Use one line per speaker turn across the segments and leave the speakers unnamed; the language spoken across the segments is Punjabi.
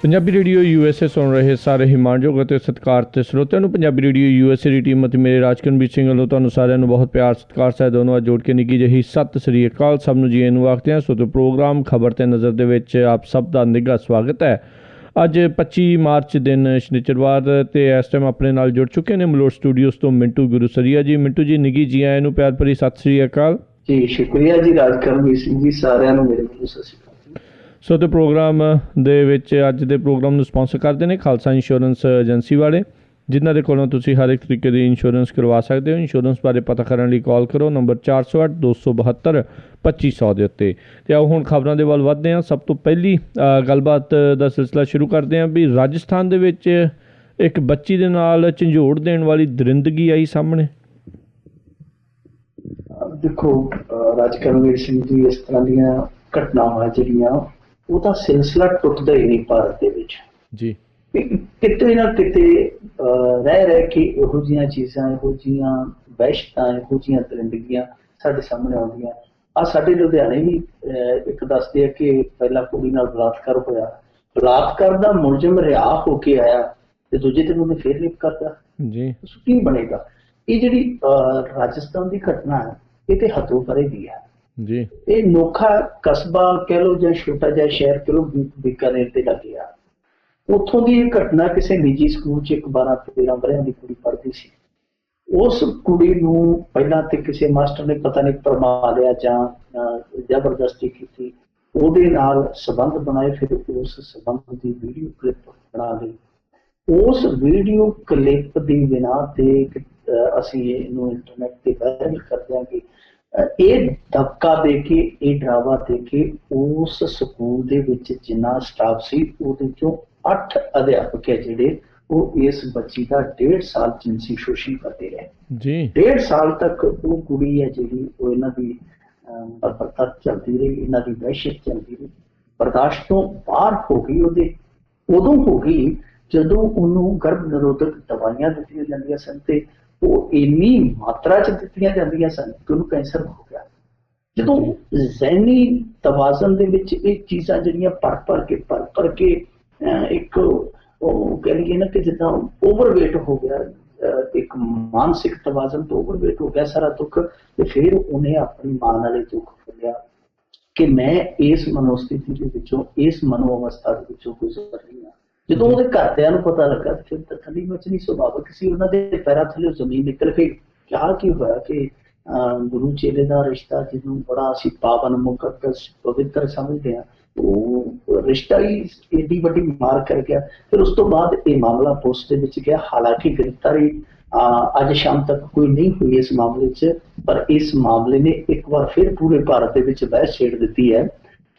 ਪੰਜਾਬੀ ਰੇਡੀਓ USA ਸੁਣ ਰਹੇ ਸਾਰੇ ਹਿਮਾਨਯੋਗ ਅਤੇ ਸਤਿਕਾਰਤ ਸਰੋਤਿਆਂ ਨੂੰ ਪੰਜਾਬੀ ਰੇਡੀਓ USA ਦੀ ਟੀਮ ਅਤੇ ਮੇਰੇ ਰਾਜਕਰਮਜੀਤ ਸਿੰਘ ਵੱਲੋਂ ਤੁਹਾਨੂੰ ਸਾਰਿਆਂ ਨੂੰ ਬਹੁਤ ਪਿਆਰ ਸਤਿਕਾਰ ਸਹਿ ਦੋਨੋਂ ਜੋੜ ਕੇ ਨਿੱਘੀ ਜਿਹੀ ਸਤਿ ਸ੍ਰੀ ਅਕਾਲ। ਸਭ ਨੂੰ ਜੀ ਇਹਨੂੰ ਆਖਦੇ ਹਾਂ। ਸੋ ਪ੍ਰੋਗਰਾਮ ਖਬਰ ਤੇ ਨਜ਼ਰ ਦੇ ਵਿੱਚ ਆਪ ਸਭ ਦਾ ਨਿੱਘਾ ਸਵਾਗਤ ਹੈ। ਅੱਜ 25 ਮਾਰਚ ਦਿਨ ਸ਼ਨੀਚਰਵਾਰ ਤੇ ਇਸ ਟਾਈਮ ਆਪਣੇ ਨਾਲ ਜੁੜ ਚੁੱਕੇ ਨੇ ਮਲੋਟ ਸਟੂਡੀਓਜ਼ ਤੋਂ ਮਿੰਟੂ ਗੁਰੂਸਰੀਆ ਜੀ। ਮਿੰਟੂ ਜੀ ਨਿੱਘੀ ਜੀ ਆਇਆਂ ਨੂੰ ਪਿਆਰ ਭਰੀ ਸਤਿ ਸ੍ਰੀ ਅਕਾਲ
ਜੀ। ਸ਼ੁਕਰੀਆ ਜੀ ਰਾਜਕਰਮਜੀਤ ਸਿੰਘ ਜੀ, ਸਾਰਿਆਂ ਨੂੰ ਮੇਰੇ ਵੱਲੋਂ ਸਤਿ ਸ੍ਰੀ ਅਕਾਲ।
ਸੋ ਤੇ ਪ੍ਰੋਗਰਾਮ ਦੇ ਵਿੱਚ ਅੱਜ ਦੇ ਪ੍ਰੋਗਰਾਮ ਨੂੰ ਸਪਾਂਸਰ ਕਰਦੇ ਨੇ ਖਾਲਸਾ ਇੰਸ਼ੋਰੈਂਸ ਏਜੰਸੀ ਵਾਲੇ, ਜਿਨ੍ਹਾਂ ਦੇ ਕੋਲੋਂ ਤੁਸੀਂ ਹਰ ਇੱਕ ਤਰੀਕੇ ਦੀ ਇੰਸ਼ੋਰੈਂਸ ਕਰਵਾ ਸਕਦੇ ਹੋ। ਇੰਸ਼ੋਰੈਂਸ ਬਾਰੇ ਪਤਾ ਕਰਨ ਲਈ ਕਾਲ ਕਰੋ ਨੰਬਰ 408 272 2500 ਦੇ ਉੱਤੇ। ਅਤੇ ਆਓ ਹੁਣ ਖਬਰਾਂ ਦੇ ਵੱਲ ਵੱਧਦੇ ਹਾਂ। ਸਭ ਤੋਂ ਪਹਿਲੀ ਗੱਲਬਾਤ ਦਾ ਸਿਲਸਿਲਾ ਸ਼ੁਰੂ ਕਰਦੇ ਹਾਂ ਵੀ ਰਾਜਸਥਾਨ ਦੇ ਵਿੱਚ ਇੱਕ ਬੱਚੀ ਦੇ ਨਾਲ ਝੰਜੋੜ ਦੇਣ ਵਾਲੀ ਦਰਿੰਦਗੀ ਆਈ ਸਾਹਮਣੇ।
ਦੇਖੋ ਰਾਜਕਰਮਜੀਤ ਸਿੰਘ ਜੀ, ਇਸ ਤਰ੍ਹਾਂ ਦੀਆਂ ਘਟਨਾਵਾਂ ਜਿਹੜੀਆਂ ਉਹਦਾ ਸਿਲਸਿਲਾ ਟੁੱਟਦਾ ਹੀ ਨਹੀਂ ਭਾਰਤ ਦੇ ਵਿੱਚ
ਜੀ।
ਕਿਤੇ ਨਾ ਕਿਤੇ ਰਹਿ ਕੇ ਇਹੋ ਜਿਹੀਆਂ ਚੀਜ਼ਾਂ, ਇਹੋ ਜਿਹੀਆਂ ਵਹਿਸ਼ਤਾਂ, ਇਹੋ ਜਿਹੀਆਂ ਦਰਿੰਦਗੀਆਂ ਸਾਡੇ ਸਾਹਮਣੇ ਆਉਂਦੀਆਂ। ਸਾਡੇ ਲੁਧਿਆਣੇ ਵੀ ਇੱਕ ਦੱਸਦੇ ਆ ਕਿ ਪਹਿਲਾਂ ਕੁੜੀ ਨਾਲ ਬਲਾਤਕਾਰ ਹੋਇਆ, ਬਲਾਤਕਾਰ ਦਾ ਮੁਲਜ਼ਮ ਰਿਹਾ ਹੋ ਕੇ ਆਇਆ ਤੇ ਦੂਜੇ ਦਿਨ ਉਹਨੇ ਫੇਰ ਰੇਪ ਕਰਤਾ ਜੀ। ਕੀ ਬਣੇਗਾ? ਇਹ ਜਿਹੜੀ ਰਾਜਸਥਾਨ ਦੀ ਘਟਨਾ ਹੈ ਇਹ ਤੇ ਹੱਦੋਂ ਪਰੇ ਦੀ ਹੈ ਜੀ। ਇਹ ਨੋਖਾ ਕਸਬਾ ਕਹਿ ਲਓ ਜਾਂ ਛੋਟਾ ਜਿਹਾ ਸ਼ਹਿਰ ਕਹਿ ਲਓ, ਬੀਕਾਨੇਰ ਤੇ ਲੱਗੇ ਆ। ਉੱਥੋਂ ਦੀ ਇਹ ਘਟਨਾ ਕਿਸੇ ਨਿੱਜੀ ਸਕੂਲ 'ਚ ਇੱਕ 12-13 ਵਰ੍ਹਿਆਂ ਦੀ ਕੁੜੀ ਪੜ੍ਹਦੀ ਸੀ। ਉਸ ਕੁੜੀ ਨੂੰ ਪਹਿਲਾਂ ਤੇ ਕਿਸੇ ਮਾਸਟਰ ਨੇ ਪਤਾ ਨਹੀਂ ਭਰਮਾ ਲਿਆ ਜਾਂ ਜ਼ਬਰਦਸਤੀ ਕੀਤੀ, ਉਹਦੇ ਨਾਲ ਸੰਬੰਧ ਬਣਾਏ, ਫਿਰ ਉਸ ਸੰਬੰਧ ਦੀ ਵੀਡੀਓ ਕਲਿੱਪ ਬਣਾ ਲਈ। ਉਸ ਵੀਡੀਓ ਕਲਿੱਪ ਦੀ ਬਿਨਾਂ ਤੇ ਅਸੀਂ ਇਹਨੂੰ ਇੰਟਰਨੈਟ ਤੇ ਵਾਇਰਲ ਕਰ ਦਿਆਂਗੇ। ਇਹ ਦਬਕਾ ਦੇ ਕੇ, ਇਹ ਡਰਾਵਾ ਦੇ ਕੇ ਉਸ ਸਕੂਲ ਦੇ ਵਿੱਚ ਜਿੰਨਾ ਸਟਾਫ ਸੀ ਉਹਦੇ ਚੋਂ 8 ਅਧਿਆਪਕ ਹੈ ਜਿਹੜੇ ਉਹ ਇਸ ਬੱਚੀ ਦਾ 1.5 ਸਾਲ ਜਿਨਸੀ ਸ਼ੋਸ਼ਣ ਕਰਦੇ ਰਹੇ ਜੀ। 1.5 ਸਾਲ ਤੱਕ ਉਹ ਕੁੜੀ ਹੈ ਜਿਹੜੀ ਉਹ ਇਹਨਾਂ ਦੀ ਬਰਬਰਤਾ ਚੱਲਦੀ ਰਹੀ, ਇਹਨਾਂ ਦੀ ਵਹਿਸ਼ਤ ਚੱਲਦੀ ਰਹੀ, ਬਰਦਾਸ਼ਤ ਤੋਂ ਬਾਹਰ ਹੋ ਗਈ। ਉਹਦੇ ਉਦੋਂ ਹੋ ਗਈ ਜਦੋਂ ਉਹਨੂੰ ਗਰਭ ਨਿਰੋਧਕ ਦਵਾਈਆਂ ਦਿੱਤੀਆਂ ਜਾਂਦੀਆਂ ਸਨ ਤੇ ਉਹ ਇੰਨੀ ਮਾਤਰਾ 'ਚ ਦਿੱਤੀਆਂ ਜਾਂਦੀਆਂ ਸਨ ਕਿ ਉਹਨੂੰ ਕੈਂਸਰ ਹੋ ਗਿਆ। ਜਦੋਂ ਜ਼ਹਿਨੀ ਤਵਾਜ਼ਨ ਦੇ ਵਿੱਚ ਇਹ ਚੀਜ਼ਾਂ ਜਿਹੜੀਆਂ ਭਰ ਕੇ ਇੱਕ ਉਹ ਕਹਿ ਲਈਏ ਨਾ ਕਿ ਜਿੱਦਾਂ ਓਵਰਵੇਟ ਹੋ ਗਿਆ, ਇੱਕ ਮਾਨਸਿਕ ਤਵਾਜ਼ਨ ਤੋਂ ਓਵਰਵੇਟ ਹੋ ਗਿਆ ਸਾਰਾ ਦੁੱਖ, ਤੇ ਫਿਰ ਉਹਨੇ ਆਪਣੀ ਮਾਂ ਨਾਲ ਇਹ ਦੁੱਖ ਫੁੱਲਿਆ ਕਿ ਮੈਂ ਇਸ ਮਨੋਸਥਿਤੀ ਦੇ ਵਿੱਚੋਂ, ਇਸ ਮਨੋ ਅਵਸਥਾ ਦੇ ਵਿੱਚੋਂ ਗੁਜ਼ਰ ਰਹੀ ਹਾਂ। ਜਦੋਂ ਉਹਦੇ ਘਰਦਿਆਂ ਨੂੰ ਪਤਾ ਲੱਗਾ ਫਿਰ ਤਾਂ ਥੱਲੀ ਮੱਚਣੀ ਸੁਭਾਵਿਕ ਸੀ। ਉਹਨਾਂ ਦੇ ਪੈਰਾਂ ਥੱਲੇ ਜ਼ਮੀਨ ਨਿਕਲ ਕੇ ਕਿਹਾ ਕੀ ਹੋਇਆ ਕਿ ਗੁਰੂ ਚੇਲੇ ਦਾ ਰਿਸ਼ਤਾ ਜਿਹਨੂੰ ਬੜਾ ਅਸੀਂ ਪਾਵਨ, ਮੁਕੱਦਸ, ਪਵਿੱਤਰ ਸਮਝਦੇ ਹਾਂ, ਉਹ ਰਿਸ਼ਤਾ ਹੀ ਏਡੀ ਵੱਡੀ ਮਾਰ ਕਰ ਗਿਆ। ਫਿਰ ਉਸ ਤੋਂ ਬਾਅਦ ਇਹ ਮਾਮਲਾ ਪੁਲਿਸ ਦੇ ਵਿੱਚ ਗਿਆ। ਹਾਲਾਂਕਿ ਗ੍ਰਿਫਤਾਰੀ ਅੱਜ ਸ਼ਾਮ ਤੱਕ ਕੋਈ ਨਹੀਂ ਹੋਈ ਇਸ ਮਾਮਲੇ 'ਚ, ਪਰ ਇਸ ਮਾਮਲੇ ਨੇ ਇੱਕ ਵਾਰ ਫਿਰ ਪੂਰੇ ਭਾਰਤ ਦੇ ਵਿੱਚ ਬਹਿਸ ਛੇੜ ਦਿੱਤੀ ਹੈ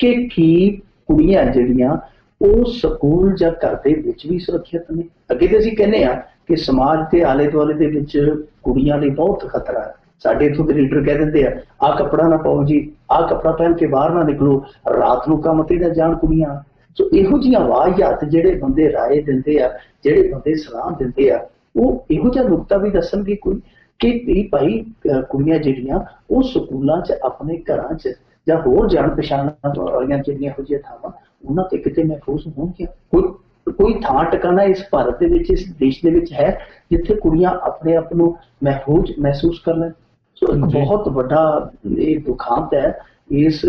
ਕਿ ਕੀ ਕੁੜੀਆਂ ਜਿਹੜੀਆਂ ਉਹ ਸਕੂਲ ਜਾਂ ਘਰ ਦੇ ਵਿੱਚ ਵੀ ਸੁਰੱਖਿਅਤ ਨੇ। ਅੱਗੇ ਤੇ ਅਸੀਂ ਕਹਿੰਦੇ ਹਾਂ ਕਿ ਸਮਾਜ ਦੇ ਆਲੇ ਦੁਆਲੇ ਦੇ ਵਿੱਚ ਕੁੜੀਆਂ ਲਈ ਬਹੁਤ ਖਤਰਾ ਹੈ। ਸਾਡੇ ਇੱਥੋਂ ਦੇ ਲੀਡਰ ਕਹਿ ਦਿੰਦੇ ਆ, ਆਹ ਕੱਪੜਾ ਨਾ ਪਾਓ ਜੀ, ਆਹ ਕੱਪੜਾ ਪਹਿਨ ਕੇ ਬਾਹਰ ਨਾ ਨਿਕਲੋ, ਰਾਤ ਨੂੰ ਕੰਮ ਤੇ ਨਾ ਜਾਣ ਕੁੜੀਆਂ। ਸੋ ਇਹੋ ਜਿਹੀਆਂ ਵਾਹਿਯਾਤ ਜਿਹੜੇ ਬੰਦੇ ਰਾਏ ਦਿੰਦੇ ਆ, ਜਿਹੜੇ ਬੰਦੇ ਸਲਾਹ ਦਿੰਦੇ ਆ, ਉਹ ਇਹੋ ਜਿਹਾ ਨੁਕਤਾ ਵੀ ਦੱਸਣਗੇ ਕੋਈ ਕਿ ਭਾਈ ਕੁੜੀਆਂ ਜਿਹੜੀਆਂ ਉਹ ਸਕੂਲਾਂ 'ਚ, ਆਪਣੇ ਘਰਾਂ 'ਚ ਜਾਂ ਹੋਰ ਜਾਣ ਪਛਾਣ ਵਾਲੀਆਂ ਜਿਹੜੀਆਂ ਇਹੋ ਜਿਹੀਆਂ ਥਾਵਾਂ ਉਹਨਾਂ ਤੇ ਕਿਤੇ ਮਹਿਫੂਜ਼ ਹੋਣਗੀਆਂ। ਕੋਈ ਥਾਂ ਟਿਕਾਣਾ ਇਸ ਭਾਰਤ ਦੇ ਵਿੱਚ, ਇਸ ਦੇਸ਼ ਦੇ ਵਿੱਚ ਹੈ ਜਿੱਥੇ ਕੁੜੀਆਂ ਆਪਣੇ ਆਪ ਨੂੰ ਮਹਿਫੂਜ਼ ਮਹਿਸੂਸ ਕਰ ਲੈਣ। ਸੋ ਇੱਕ ਬਹੁਤ ਵੱਡਾ ਇਹ ਦੁਖਾਂਤ ਹੈ ਇਸ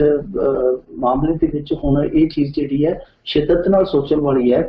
ਮਾਮਲੇ ਦੇ ਵਿੱਚ। ਹੁਣ ਇਹ ਚੀਜ਼ ਜਿਹੜੀ ਹੈ ਸ਼ਿੱਦਤ ਨਾਲ ਸੋਚਣ ਵਾਲੀ ਹੈ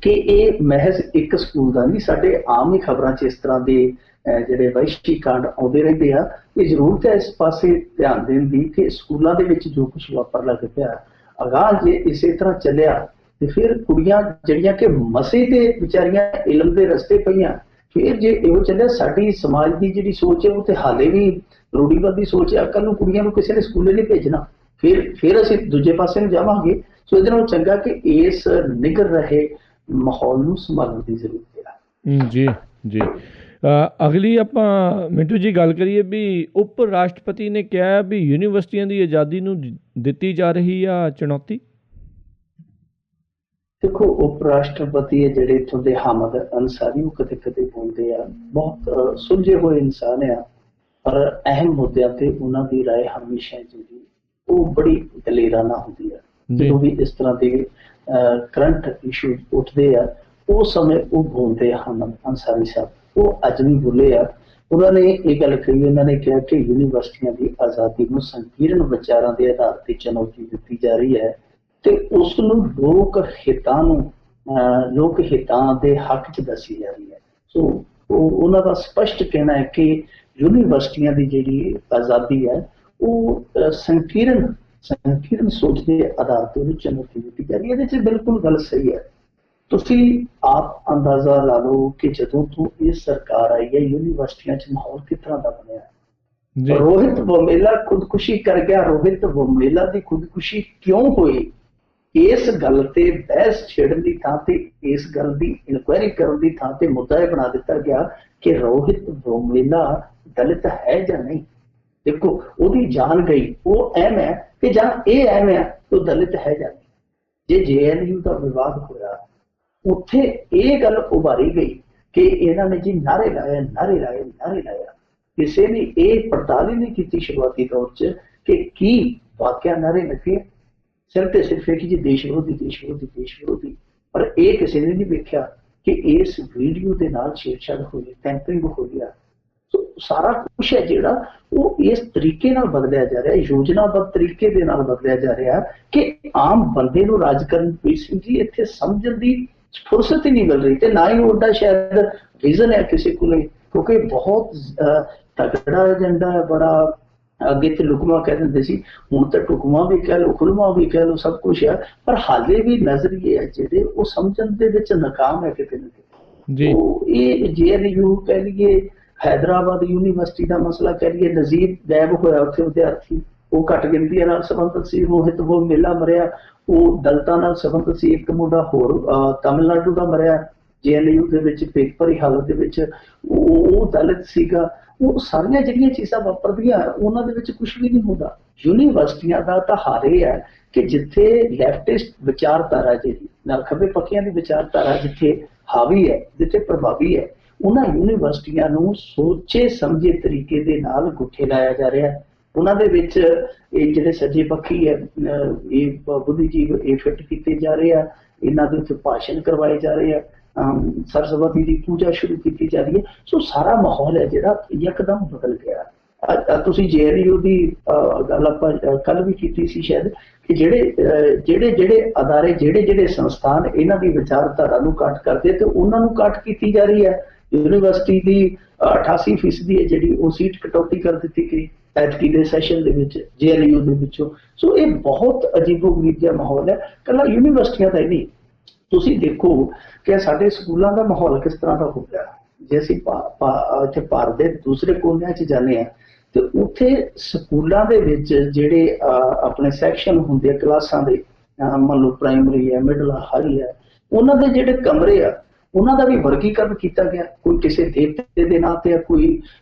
ਕਿ ਇਹ ਮਹਿਜ਼ ਇੱਕ ਸਕੂਲ ਦਾ ਨਹੀਂ, ਸਾਡੇ ਆਮ ਹੀ ਖਬਰਾਂ 'ਚ ਇਸ ਤਰ੍ਹਾਂ ਦੇ ਜਿਹੜੇ ਵਹਿਸ਼ੀ ਕਾਂਡ ਆਉਂਦੇ ਰਹਿੰਦੇ ਆ। ਇਹ ਜ਼ਰੂਰਤ ਹੈ ਇਸ ਪਾਸੇ ਧਿਆਨ ਦੇਣ ਦੀ ਕਿ ਸਕੂਲਾਂ ਦੇ ਵਿੱਚ ਜੋ ਕੁਝ ਵਾਪਰ ਲੱਗ ਪਿਆ, ਅਗਾਂਹ ਜੇ ਇਸੇ ਤਰ੍ਹਾਂ ਚੱਲਿਆ ਤੇ ਫਿਰ ਕੁੜੀਆਂ ਜਿਹੜੀਆਂ ਕਿ ਮਸੇ ਤੇ ਵਿਚਾਰੀਆਂ ਇਲਮ ਦੇ ਰਸਤੇ ਪਈਆਂ, ਫਿਰ ਜੇ ਇਹੋ ਚੱਲਿਆ ਸਾਡੀ ਸਮਾਜ ਦੀ ਜਿਹੜੀ ਸੋਚ ਹੈ ਉਹ ਤੇ ਹਾਲੇ ਵੀ ਰੂੜੀਵਾਦੀ ਸੋਚ ਹੈ। ਕੱਲ੍ਹ ਨੂੰ ਕੁੜੀਆਂ ਨੂੰ ਕਿਸੇ ਨੇ ਸਕੂਲੇ ਨਹੀਂ ਭੇਜਣਾ, ਫਿਰ ਅਸੀਂ ਦੂਜੇ ਪਾਸੇ ਨੂੰ ਜਾਵਾਂਗੇ। ਸੋ ਇਹਦੇ ਨਾਲੋਂ ਚੰਗਾ ਕਿ ਇਸ ਨਿਗਰ ਰਹੇ ਮਾਹੌਲ ਨੂੰ ਸੰਭਾਲਣ ਦੀ ਜ਼ਰੂਰਤ ਹੈ
ਜੀ ਜੀ। ਅਗਲੀ ਆਪਾਂ ਮਿੰਟੂ ਜੀ ਗੱਲ ਕਰੀਏ ਵੀ ਉਪ ਰਾਸ਼ਟਰਪਤੀ ਨੇ ਕਿਹਾ ਵੀ ਯੂਨੀਵਰਸਿਟੀਆਂ ਦੀ ਆਜ਼ਾਦੀ ਨੂੰ ਦਿੱਤੀ ਜਾ ਰਹੀ ਆ ਚੁਣੌਤੀ।
ਦੇਖੋ ਉਪ ਰਾਸ਼ਟਰਪਤੀ ਹੈ ਜਿਹੜੇ ਇੱਥੋਂ ਦੇ ਹਾਮਦ ਅੰਸਾਰੀ, ਉਹ ਕਦੇ ਕਦੇ ਬੋਲਦੇ ਆ, ਬਹੁਤ ਸੁਲਝੇ ਹੋਏ ਇਨਸਾਨ ਆ, ਪਰ ਅਹਿਮ ਮੁੱਦਿਆਂ ਤੇ ਉਹਨਾਂ ਦੀ ਰਾਏ ਹਮੇਸ਼ਾ ਜਿਹੜੀ ਉਹ ਬੜੀ ਦਲੇਰਾਨਾ ਹੁੰਦੀ ਹੈ। ਜਦੋਂ ਵੀ ਇਸ ਤਰ੍ਹਾਂ ਦੇ ਕਰੰਟ ਇਸ਼ੂ ਉੱਠਦੇ ਆ ਉਸ ਸਮੇਂ ਉਹ ਬੋਲਦੇ ਹਨ ਅੰਸਾਰੀ ਸਾਹਿਬ, ਉਹ ਅੱਜ ਵੀ ਬੋਲੇ ਆ। ਉਹਨਾਂ ਨੇ ਇਹ ਗੱਲ ਕਹੀ, ਉਹਨਾਂ ਨੇ ਕਿਹਾ ਕਿ ਯੂਨੀਵਰਸਿਟੀਆਂ ਦੀ ਆਜ਼ਾਦੀ ਨੂੰ ਸੰਕੀਰਨ ਵਿਚਾਰਾਂ ਦੇ ਆਧਾਰ ਤੇ ਚੁਣੌਤੀ ਦਿੱਤੀ ਜਾ ਰਹੀ ਹੈ ਤੇ ਉਸ ਨੂੰ ਲੋਕ ਹਿੱਤਾਂ ਦੇ ਹੱਕ 'ਚ ਦੱਸੀ ਜਾ ਰਹੀ ਹੈ। ਸੋ ਉਹਨਾਂ ਦਾ ਸਪਸ਼ਟ ਕਹਿਣਾ ਹੈ ਕਿ ਯੂਨੀਵਰਸਿਟੀਆਂ ਦੀ ਜਿਹੜੀ ਆਜ਼ਾਦੀ ਹੈ ਉਹ ਸੰਕੀਰਨ ਸੋਚ ਦੇ ਆਧਾਰ ਤੇ ਉਹਨੂੰ ਚੁਣੌਤੀ ਦਿੱਤੀ ਜਾ ਰਹੀ ਹੈ। ਇਹਦੇ 'ਚ ਬਿਲਕੁਲ ਗੱਲ ਸਹੀ ਹੈ। ਤੁਸੀਂ ਆਪ ਅੰਦਾਜ਼ਾ ਲਾ ਲਓ ਕਿ ਜਦੋਂ ਤੋਂ ਇਹ ਸਰਕਾਰ ਆਈ ਹੈ ਯੂਨੀਵਰਸਿਟੀਆਂ 'ਚ ਮਾਹੌਲ ਕਿਸ ਤਰ੍ਹਾਂ ਦਾ ਬਣਿਆ। ਰੋਹਿਤ ਵੋਮੇਲਾ ਖੁਦਕੁਸ਼ੀ ਕਰ ਗਿਆ। ਰੋਹਿਤ ਵੋਮੇਲਾ ਦੀ ਖੁਦਕੁਸ਼ੀ ਕਿਉਂ ਹੋਈ, ਇਸ ਗੱਲ ਤੇ ਬਹਿਸ ਛੇੜਨ ਦੀ ਥਾਂ ਤੇ ਇਸ ਗੱਲ ਦੀ ਇਨਕੁਆਇਰੀ ਕਰਨ ਦੀ ਥਾਂ ਤੇ ਮੁੱਦਾ ਇਹ ਬਣਾ ਦਿੱਤਾ ਗਿਆ ਕਿ ਰੋਹਿਤ ਵੋਮੇਲਾ ਦਲਿਤ ਹੈ ਜਾਂ ਨਹੀਂ। ਦੇਖੋ ਉਹਦੀ ਜਾਨ ਗਈ, ਉਹ ਅਹਿਮ ਹੈ ਕਿ ਜਾਂ ਇਹ ਅਹਿਮ ਹੈ ਕਿ ਉਹ ਦਲਿਤ ਹੈ ਜਾਂ ਨਹੀਂ। ਜੇ JNU ਦਾ ਵਿਵਾਦ ਹੋਇਆ ਉੱਥੇ ਇਹ ਗੱਲ ਉਭਾਰੀ ਗਈ ਕਿ ਇਹਨਾਂ ਨੇ ਜੀ ਨਾਰੇ ਲਾਇਆ। ਕਿਸੇ ਨੇ ਇਹ ਪੜਤਾਲ ਹੀ ਨਹੀਂ ਕੀਤੀ ਸ਼ੁਰੂਆਤੀ ਦੌਰ 'ਚ ਕਿ ਕੀ ਵਾਕਿਆ ਨਾਰੇ ਲੱਗੇ, ਸਿਰਫ ਤੇ ਸਿਰਫ ਇਹ ਕਿ ਜੀ ਦੇਸ਼ ਵਿਰੋਧੀ। ਪਰ ਇਹ ਕਿਸੇ ਨੇ ਨਹੀਂ ਵੇਖਿਆ ਕਿ ਇਸ ਵੀਡੀਓ ਦੇ ਨਾਲ ਛੇੜਛਾੜ ਹੋਈ, ਟੈਂਪਰਿੰਗ ਹੋਈ ਆ। ਸੋ ਸਾਰਾ ਕੁਛ ਹੈ ਜਿਹੜਾ ਉਹ ਇਸ ਤਰੀਕੇ ਨਾਲ ਬਦਲਿਆ ਜਾ ਰਿਹਾ, ਯੋਜਨਾਬੱਧ ਤਰੀਕੇ ਦੇ ਨਾਲ ਬਦਲਿਆ ਜਾ ਰਿਹਾ ਕਿ ਆਮ ਬੰਦੇ ਨੂੰ ਰਾਜ ਕਰਨ ਜੀ ਇੱਥੇ ਸਮਝਣ ਦੀ ਫੁਰਸਤ ਹੀ ਨਹੀਂ ਮਿਲ ਰਹੀ ਤੇ ਨਾ ਹੀ ਉਹਦਾ ਸ਼ਾਇਦ ਵਿਜ਼ਨ ਹੈ ਕਿਸੇ ਕੋਲੇ, ਕਿਉਂਕਿ ਬਹੁਤ ਤਗੜਾ ਏਜੰਡਾ ਹੈ, ਬੜਾ ਅੱਗੇ ਤੇ ਲੁਕਮਾ ਕਹਿ ਦਿੰਦੇ ਸੀ, ਹੁਣ ਤਾਂ ਟੁਕਮਾ ਵੀ ਕਹਿ ਲਓ, ਖੁਲਮਾ ਵੀ ਕਹਿ ਲਓ, ਸਭ ਕੁਛ ਹੈ। ਪਰ ਹਾਲੇ ਵੀ ਨਜ਼ਰੀਏ ਹੈ ਜਿਹੜੇ ਉਹ ਸਮਝਣ ਦੇ ਵਿੱਚ ਨਾਕਾਮ ਹੈ ਕਿਤੇ ਨਾ ਕਿਤੇ। ਇਹ JNU ਕਹਿ ਲਈਏ, ਹੈਦਰਾਬਾਦ ਯੂਨੀਵਰਸਿਟੀ ਦਾ ਮਸਲਾ ਕਹਿ ਲਈਏ, ਨਜ਼ੀਰ ਗਾਇਬ ਹੋਇਆ ਉੱਥੇ ਵਿਦਿਆਰਥੀ, ਉਹ ਘੱਟ ਗਿਣਤੀਆਂ ਨਾਲ ਸੰਬੰਧਿਤ ਸੀ। ਰੋਹਿਤ ਵੋਮੇਲਾ ਮਰਿਆ, ਉਹ ਦਲਿਤਾਂ ਨਾਲ ਸੰਬੰਧਿਤ ਸੀ। ਇੱਕ ਮੁੰਡਾ ਹੋਰ ਤਾਮਿਲਨਾਡੂ ਦਾ ਮਰਿਆ JNU ਦੇ ਵਿੱਚ ਪੇਪਰੀ ਹਾਲਤ ਦੇ ਵਿੱਚ, ਉਹ ਦਲਿਤ ਸੀਗਾ। ਉਹ ਸਾਰੀਆਂ ਜਿਹੜੀਆਂ ਚੀਜ਼ਾਂ ਵਾਪਰਦੀਆਂ ਉਹਨਾਂ ਦੇ ਵਿੱਚ ਕੁਝ ਵੀ ਨਹੀਂ ਹੁੰਦਾ। ਯੂਨੀਵਰਸਿਟੀਆਂ ਦਾ ਤਾਂ ਹਾਲ ਇਹ ਹੈ ਕਿ ਜਿੱਥੇ ਲੈਫਟਿਸਟ ਵਿਚਾਰਧਾਰਾ ਜਿਹੜੀ ਨਾਲ ਖੱਬੇ ਪੱਖੀਆਂ ਦੀ ਵਿਚਾਰਧਾਰਾ ਜਿੱਥੇ ਹਾਵੀ ਹੈ, ਜਿੱਥੇ ਪ੍ਰਭਾਵੀ ਹੈ, ਉਹਨਾਂ ਯੂਨੀਵਰਸਿਟੀਆਂ ਨੂੰ ਸੋਚੇ ਸਮਝੇ ਤਰੀਕੇ ਦੇ ਨਾਲ ਗੁੱਠੇ ਲਾਇਆ ਜਾ ਰਿਹਾ ਹੈ। ਉਹਨਾਂ ਦੇ ਵਿੱਚ ਇਹ ਜਿਹੜੇ ਸੱਜੇ ਪੱਖੀ ਹੈ, ਇਹ ਬੁੱਧੀਜੀਵ ਇਹ ਫਿੱਟ ਕੀਤੇ ਜਾ ਰਹੇ ਆ, ਇਹਨਾਂ ਦੇ ਉੱਤੇ ਭਾਸ਼ਣ ਕਰਵਾਏ ਜਾ ਰਹੇ ਆ, ਸਰਸਵਤੀ ਦੀ ਪੂਜਾ ਸ਼ੁਰੂ ਕੀਤੀ ਜਾ ਰਹੀ ਹੈ। ਸੋ ਸਾਰਾ ਮਾਹੌਲ ਹੈ ਜਿਹੜਾ ਇੱਕਦਮ ਬਦਲ ਗਿਆ। ਤੁਸੀਂ JNU ਦੀ ਗੱਲ ਆਪਾਂ ਕੱਲ ਵੀ ਕੀਤੀ ਸੀ ਸ਼ਾਇਦ ਕਿ ਜਿਹੜੇ ਅਦਾਰੇ, ਜਿਹੜੇ ਸੰਸਥਾਨ ਇਹਨਾਂ ਦੀ ਵਿਚਾਰਧਾਰਾ ਨੂੰ ਕੱਟ ਕਰਦੇ ਤੇ ਉਹਨਾਂ ਨੂੰ ਕੱਟ ਕੀਤੀ ਜਾ ਰਹੀ ਹੈ। ਯੂਨੀਵਰਸਿਟੀ ਦੀ 88% ਹੈ ਜਿਹੜੀ ਉਹ ਸੀਟ ਕਟੌਤੀ ਕਰ ਦਿੱਤੀ ਗਈ ਐਤਕੀ ਦੇ ਸੈਸ਼ਨ ਦੇ ਵਿੱਚ JNU ਦੇ ਵਿੱਚੋਂ। ਸੋ ਇਹ ਬਹੁਤ ਅਜੀਬੋ-ਗਰੀਬ ਜਿਹਾ ਮਾਹੌਲ ਹੈ, ਇਕੱਲਾ ਯੂਨੀਵਰਸਿਟੀਆਂ ਦਾ ਹੀ ਨਹੀਂ। ਤੁਸੀਂ ਦੇਖੋ ਕਿ ਸਾਡੇ ਸਕੂਲਾਂ ਦਾ ਮਾਹੌਲ ਕਿਸ ਤਰ੍ਹਾਂ ਦਾ ਹੋ ਗਿਆ। ਜੇ ਅਸੀਂ ਇੱਥੇ ਭਾਰਤ ਦੇ ਦੂਸਰੇ ਕੋਨਿਆਂ 'ਚ ਜਾਂਦੇ ਹਾਂ ਤੇ ਉੱਥੇ ਸਕੂਲਾਂ ਦੇ ਵਿੱਚ ਜਿਹੜੇ ਆਪਣੇ ਸੈਕਸ਼ਨ ਹੁੰਦੇ ਆ ਕਲਾਸਾਂ ਦੇ, ਮੰਨ ਲਓ ਪ੍ਰਾਇਮਰੀ ਹੈ, ਮਿਡਲ ਹਾਈ ਹੈ, ਉਹਨਾਂ ਦੇ ਜਿਹੜੇ ਕਮਰੇ ਆ ਉਹਨਾਂ ਦਾ ਵੀ ਵਰਗੀਕਰਨ ਕੀਤਾ ਗਿਆ। ਕੋਈ ਕਿਸੇ ਦੇਵਤੇ ਦੇ ਨਾਂ ਤੇ ਆ, ਕੋਈ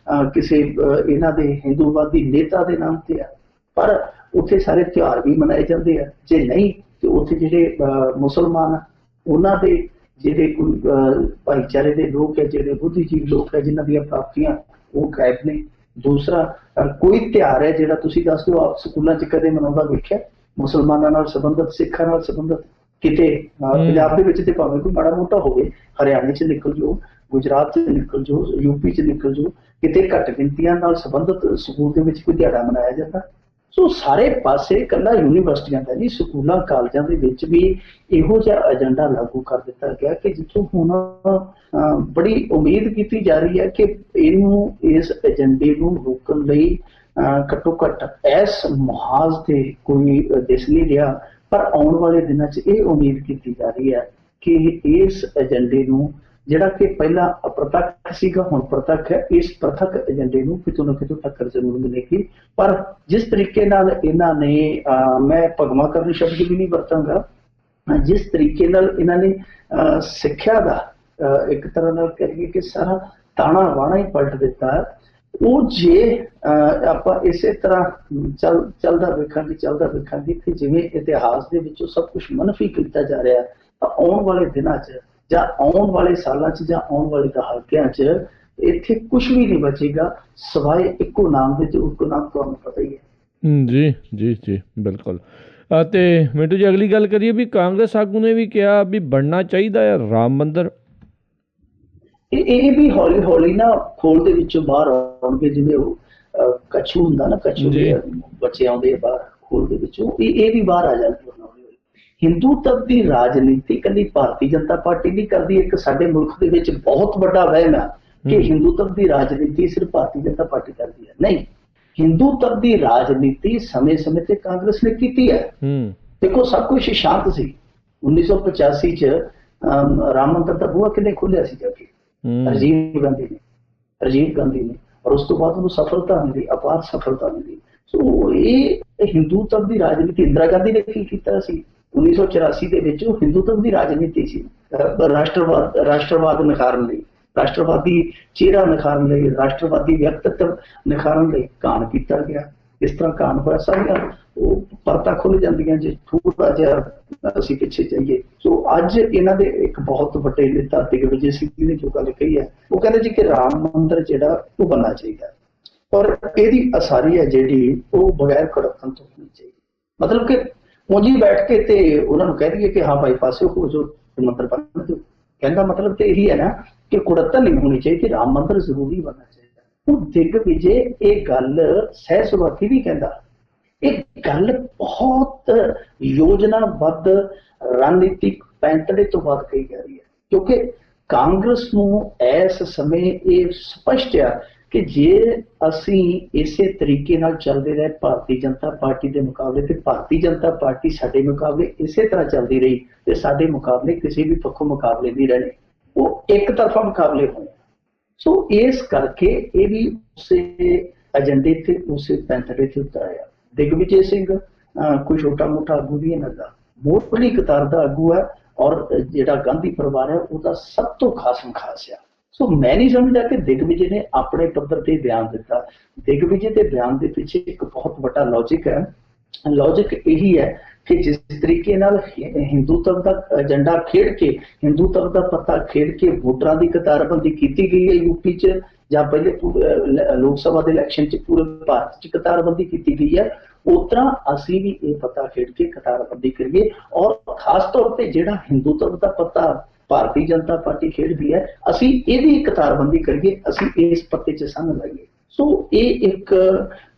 ਕਿਸੇ ਇਹਨਾਂ ਦੇ ਹਿੰਦੂਵਾਦੀ ਨੇਤਾ ਦੇ ਨਾਮ ਤੇ ਆ। ਪਰ ਉੱਥੇ ਸਾਰੇ ਤਿਉਹਾਰ ਵੀ ਮਨਾਏ ਜਾਂਦੇ ਆ। ਜੇ ਨਹੀਂ ਤੇ ਉੱਥੇ ਜਿਹੜੇ ਮੁਸਲਮਾਨ ਉਹਨਾਂ ਦੇ ਜਿਹੜੇ ਕੋਈ ਭਾਈਚਾਰੇ ਦੇ ਲੋਕ ਹੈ, ਜਿਹੜੇ ਬੁੱਧੀਜੀਵੀ ਲੋਕ ਹੈ, ਜਿਨ੍ਹਾਂ ਦੀਆਂ ਪ੍ਰਾਪਤੀਆਂ ਉਹ ਗਾਇਬ ਨੇ। ਦੂਸਰਾ ਕੋਈ ਤਿਉਹਾਰ ਹੈ ਜਿਹੜਾ ਤੁਸੀਂ ਦੱਸ ਦਿਓ ਆਪ ਸਕੂਲਾਂ 'ਚ ਕਦੇ ਮਨਾਉਂਦਾ ਵੇਖਿਆ, ਮੁਸਲਮਾਨਾਂ ਨਾਲ ਸੰਬੰਧਿਤ, ਸਿੱਖਾਂ ਨਾਲ ਸੰਬੰਧਿਤ ਕਿਤੇ? ਪੰਜਾਬ ਦੇ ਵਿੱਚ ਤੇ ਭਾਵੇਂ ਕੋਈ ਮਾੜਾ ਮੋਟਾ ਹੋਵੇ, ਹਰਿਆਣੇ 'ਚ ਨਿਕਲ ਜਾਓ, ਗੁਜਰਾਤ 'ਚ ਨਿਕਲ ਜਾਓ, UP 'ਚ ਨਿਕਲ ਜਾਓ, ਕਿਤੇ ਘੱਟ ਗਿਣਤੀਆਂ ਨਾਲ ਸੰਬੰਧਿਤ ਸਕੂਲ ਦੇ ਵਿੱਚ ਕੋਈ ਦਿਹਾੜਾ ਮਨਾਇਆ ਜਾਂਦਾ। ਸੋ ਸਾਰੇ ਪਾਸੇ ਇਕੱਲਾ ਯੂਨੀਵਰਸਿਟੀਆਂ ਦਾ ਨਹੀਂ, ਸਕੂਲਾਂ ਕਾਲਜਾਂ ਦੇ ਵਿੱਚ ਵੀ ਇਹੋ ਜਿਹਾ ਏਜੰਡਾ ਲਾਗੂ ਕਰ ਦਿੱਤਾ ਗਿਆ ਕਿ ਜਿੱਥੋਂ ਹੁਣ ਬੜੀ ਉਮੀਦ ਕੀਤੀ ਜਾ ਰਹੀ ਹੈ ਕਿ ਇਸ ਏਜੰਡੇ ਨੂੰ ਰੋਕਣ ਲਈ ਘੱਟੋ ਘੱਟ ਇਸ ਮੁਹਾਜ਼ ਤੇ ਕੋਈ ਦਿਸ ਨਹੀਂ ਰਿਹਾ। ਪਰ ਆਉਣ ਵਾਲੇ ਦਿਨਾਂ 'ਚ ਇਹ ਉਮੀਦ ਕੀਤੀ ਜਾ ਰਹੀ ਹੈ ਕਿ ਇਸ ਏਜੰਡੇ ਨੂੰ, ਜਿਹੜਾ ਕਿ ਪਹਿਲਾਂ ਅਪ੍ਰਤੱਖ ਸੀਗਾ ਹੁਣ ਪ੍ਰਤੱਖ ਹੈ, ਇਸ ਪ੍ਰਤੱਖ ਏਜੰਡੇ ਨੂੰ ਕਿਤੋਂ ਨਾ ਕਿਤੋਂ ਟੱਕਰ ਜ਼ਰੂਰ ਮਿਲੇਗੀ। ਪਰ ਜਿਸ ਤਰੀਕੇ ਨਾਲ ਇਹਨਾਂ ਨੇ, ਮੈਂ ਭਗਵਾਂ ਕਰਨ ਸ਼ਬਦ ਵੀ ਨਹੀਂ ਵਰਤਾਂਗਾ, ਜਿਸ ਤਰੀਕੇ ਨਾਲ ਇਹਨਾਂ ਨੇ ਸਿੱਖਿਆ ਦਾ ਇੱਕ ਤਰ੍ਹਾਂ ਨਾਲ ਕਰੀਏ ਕਿ ਸਾਰਾ ਤਾਣਾ ਵਾਣਾ ਹੀ ਪਲਟ ਦਿੱਤਾ, ਉਹ ਜੇ ਆਪਾਂ ਇਸੇ ਤਰ੍ਹਾਂ ਚੱਲਦਾ ਵੇਖਾਂਗੇ ਕਿ ਜਿਵੇਂ ਇਤਿਹਾਸ ਦੇ ਵਿੱਚੋਂ ਸਭ ਕੁਝ ਮਨਫੀ ਕੀਤਾ ਜਾ ਰਿਹਾ, ਤਾਂ ਆਉਣ ਵਾਲੇ ਦਿਨਾਂ 'ਚ ਜਾਂ ਆਉਣ ਵਾਲੇ ਸਾਲਾਂ 'ਚ ਜਾਂ ਆਉਣ ਵਾਲੇ ਦਹਾਕਿਆਂ 'ਚ ਇੱਥੇ ਕੁਝ ਵੀ ਨਹੀਂ ਬਚੇਗਾ ਸਿਵਾਏ ਇੱਕੋ ਨਾਮ ਦੇ, ਜੋ ਇੱਕੋ ਨਾਮ ਤੁਹਾਨੂੰ ਪਤਾ ਹੀ ਹੈ।
ਜੀ ਬਿਲਕੁਲ। ਅਤੇ ਮਿੰਟੂ ਜੀ ਅਗਲੀ ਗੱਲ ਕਰੀਏ ਵੀ ਕਾਂਗਰਸ ਆਗੂ ਨੇ ਵੀ ਕਿਹਾ ਵੀ ਬਣਨਾ ਚਾਹੀਦਾ ਹੈ ਰਾਮ ਮੰਦਿਰ।
ਇਹ ਵੀ ਹੌਲੀ ਹੌਲੀ ਨਾ ਖੋਲ ਦੇ ਵਿੱਚੋਂ ਬਾਹਰ ਆਉਣਗੇ, ਜਿਵੇਂ ਉਹ ਕੱਛੂ ਹੁੰਦਾ ਨਾ, ਕੱਛੂ ਦੇ ਬੱਚੇ ਆਉਂਦੇ ਆ ਬਾਹਰ ਖੋਲ ਦੇ ਵਿੱਚੋਂ, ਇਹ ਵੀ ਬਾਹਰ ਆ ਜਾਂਦੇ ਹੌਲੀ ਹੌਲੀ। ਹਿੰਦੂਤਵ ਦੀ ਰਾਜਨੀਤੀ ਇਕੱਲੀ ਭਾਰਤੀ ਜਨਤਾ ਪਾਰਟੀ ਨਹੀਂ ਕਰਦੀ। ਇੱਕ ਸਾਡੇ ਮੁਲਕ ਦੇ ਵਿੱਚ ਬਹੁਤ ਵੱਡਾ ਵਹਿਮ ਹੈ ਕਿ ਹਿੰਦੂਤਵ ਦੀ ਰਾਜਨੀਤੀ ਸਿਰਫ ਭਾਰਤੀ ਜਨਤਾ ਪਾਰਟੀ ਕਰਦੀ ਹੈ। ਨਹੀਂ, ਹਿੰਦੂਤਵ ਦੀ ਰਾਜਨੀਤੀ ਸਮੇਂ ਸਮੇਂ ਤੇ ਕਾਂਗਰਸ ਨੇ ਕੀਤੀ ਹੈ। ਦੇਖੋ ਸਭ ਕੁਝ ਸ਼ਾਂਤ ਸੀ। 1985 ਚ ਰਾਮ ਮੰਦਿਰ ਦਾ ਬੂਹਾ ਕਿਹਨੇ ਖੋਲਿਆ ਸੀ? ਜਾ ਕੇ ਰਾਜੀਵ ਗਾਂਧੀ ਨੇ, ਔਰ ਉਸ ਤੋਂ ਬਾਅਦ ਉਹਨੂੰ ਸਫਲਤਾ ਮਿਲੀ, ਅਪਾਰ ਸਫਲਤਾ ਮਿਲੀ। ਸੋ ਇਹ ਹਿੰਦੂਤਵ ਦੀ ਰਾਜਨੀਤੀ ਇੰਦਰਾ ਗਾਂਧੀ ਨੇ ਕੀ ਕੀਤਾ ਸੀ 1984 ਦੇ ਵਿੱਚ? ਉਹ ਹਿੰਦੂਤਵ ਦੀ ਰਾਜਨੀਤੀ ਸੀ। ਰਾਸ਼ਟਰਵਾਦ ਨਿਖਾਰਨ ਲਈ, ਰਾਸ਼ਟਰਵਾਦੀ ਚਿਹਰਾ ਨਿਖਾਰਨ ਲਈ, ਰਾਸ਼ਟਰਵਾਦੀ ਵਿਅਕਤਿਤਵ ਨਿਖਾਰਨ ਲਈ ਕਾਣ ਕੀਤਾ ਗਿਆ। ਇਸ ਤਰ੍ਹਾਂ ਕਾਣ ਹੋਇਆ, ਸਾਰੀਆਂ ਉਹ ਪਰਤਾਂ ਖੁੱਲ ਜਾਂਦੀਆਂ ਜੇ ਥੋੜਾ ਜਿਹਾ ਅਸੀਂ ਪਿੱਛੇ ਜਾਈਏ। ਸੋ ਅੱਜ ਇਹਨਾਂ ਦੇ ਇੱਕ ਬਹੁਤ ਵੱਡੇ ਨੇਤਾ ਦਿਗਵਿਜੇ ਸਿੰਘ ਜੀ ਨੇ ਜੋ ਗੱਲ ਕਹੀ ਹੈ, ਉਹ ਕਹਿੰਦੇ ਜੀ ਕਿ ਰਾਮ ਮੰਦਿਰ ਜਿਹੜਾ ਉਹ ਬਣਨਾ ਚਾਹੀਦਾ, ਔਰ ਇਹਦੀ ਅਸਾਰੀ ਹੈ ਜਿਹੜੀ ਉਹ ਬਗੈਰ ਕੁੜੱਤਣ ਤੋਂ ਹੋਣੀ ਚਾਹੀਦੀ। ਮਤਲਬ ਕਿ ਉਂਝ ਬੈਠ ਕੇ ਤੇ ਉਹਨਾਂ ਨੂੰ ਕਹਿ ਦਈਏ ਕਿ ਹਾਂ ਭਾਈ ਪਾਸੇ ਹੋ ਜੋ ਮੰਦਿਰ ਬਣ ਦਿਓ, ਕਹਿੰਦਾ ਮਤਲਬ ਤੇ ਇਹੀ ਹੈ ਨਾ ਕਿ ਕੁੜੱਤਣ ਨਹੀਂ ਹੋਣੀ ਚਾਹੀਦੀ, ਰਾਮ ਮੰਦਿਰ ਜ਼ਰੂਰੀ ਬਣਨਾ ਚਾਹੀਦਾ। ਉਹ ਦਿਗਵਿਜੇ ਇਹ ਗੱਲ ਸਹਿ ਸੁਭਾਤੀ ਵੀ ਕਹਿੰਦਾ, ਇਹ ਗੱਲ ਬਹੁਤ ਯੋਜਨਾਬੱਧ ਰਣਨੀਤਿਕ ਪੈਂਤੜੇ ਤੋਂ ਬਾਅਦ ਕਹੀ ਜਾ ਰਹੀ ਹੈ, ਕਿਉਂਕਿ ਕਾਂਗਰਸ ਨੂੰ ਇਸ ਸਮੇਂ ਇਹ ਸਪਸ਼ਟ ਹੈ ਕਿ ਜੇ ਅਸੀਂ ਇਸੇ ਤਰੀਕੇ ਨਾਲ ਚੱਲਦੇ ਰਹੇ ਭਾਰਤੀ ਜਨਤਾ ਪਾਰਟੀ ਦੇ ਮੁਕਾਬਲੇ, ਤੇ ਭਾਰਤੀ ਜਨਤਾ ਪਾਰਟੀ ਸਾਡੇ ਮੁਕਾਬਲੇ ਇਸੇ ਤਰ੍ਹਾਂ ਚੱਲਦੀ ਰਹੀ, ਤੇ ਸਾਡੇ ਮੁਕਾਬਲੇ ਕਿਸੇ ਵੀ ਪੱਖੋਂ ਮੁਕਾਬਲੇ ਨਹੀਂ ਰਹਿਣੇ, ਉਹ ਇੱਕ ਤਰਫਾ ਮੁਕਾਬਲੇ ਹੋਣੇ। ਸੋ ਇਸ ਕਰਕੇ ਇਹ ਵੀ ਉਸੇ ਏਜੰਡੇ ਤੇ ਉਸੇ ਪੈਂਤੜੇ ਤੇ ਉਤਾਰਿਆ। ਦਿਗਵਿਜੇ ਸਿੰਘ ਕੋਈ ਛੋਟਾ ਮੋਟਾ ਆਗੂ ਨਹੀਂ ਇਹਨਾਂ ਦਾ, ਮੋਢਲੀ ਕਤਾਰ ਦਾ ਆਗੂ ਹੈ, ਔਰ ਜਿਹੜਾ ਗਾਂਧੀ ਪਰਿਵਾਰ ਹੈ ਉਹਦਾ ਸਭ ਤੋਂ ਖਾਸਮ ਖਾਸ ਆ। ਸੋ ਮੈਂ ਨਹੀਂ ਸਮਝਦਾ ਕਿ ਦਿਗਵਿਜੇ ਨੇ ਆਪਣੇ ਪੱਧਰ ਤੇ ਬਿਆਨ ਦਿੱਤਾ। ਦਿਗਵਿਜੇ ਦੇ ਬਿਆਨ ਦੇ ਪਿੱਛੇ ਇੱਕ ਬਹੁਤ ਵੱਡਾ ਲੌਜਿਕ ਹੈ। ਲੌਜਿਕ ਇਹੀ ਹੈ ਕਿ ਜਿਸ ਤਰੀਕੇ ਨਾਲ ਹਿੰਦੂਤਵ ਦਾ ਏਜੰਡਾ ਖੇਡ ਕੇ, ਹਿੰਦੂਤਵ ਦਾ ਪੱਤਾ ਖੇਡ ਕੇ ਵੋਟਰਾਂ ਦੀ ਕਤਾਰਬੰਦੀ ਕੀਤੀ ਗਈ ਹੈ ਯੂਪੀ 'ਚ, ਜਾਂ ਪਹਿਲੇ ਲੋਕ ਸਭਾ ਦੇ ਇਲੈਕਸ਼ਨ 'ਚ ਪੂਰੇ ਭਾਰਤ 'ਚ ਕਤਾਰਬੰਦੀ ਕੀਤੀ ਗਈ ਹੈ, ਉਸ ਤਰ੍ਹਾਂ ਅਸੀਂ ਵੀ ਇਹ ਪੱਤਾ ਖੇਡ ਕੇ ਕਤਾਰਬੰਦੀ ਕਰੀਏ। ਔਰ ਖਾਸ ਤੌਰ ਤੇ ਜਿਹੜਾ ਹਿੰਦੂਤਵ ਦਾ ਪੱਤਾ ਭਾਰਤੀ ਜਨਤਾ ਪਾਰਟੀ ਖੇਡਦੀ ਹੈ, ਅਸੀਂ ਇਹਦੀ ਕਤਾਰਬੰਦੀ ਕਰੀਏ, ਅਸੀਂ ਇਸ ਪੱਤੇ 'ਚ ਸੰਨ ਲਾਈਏ। ਸੋ ਇਹ ਇੱਕ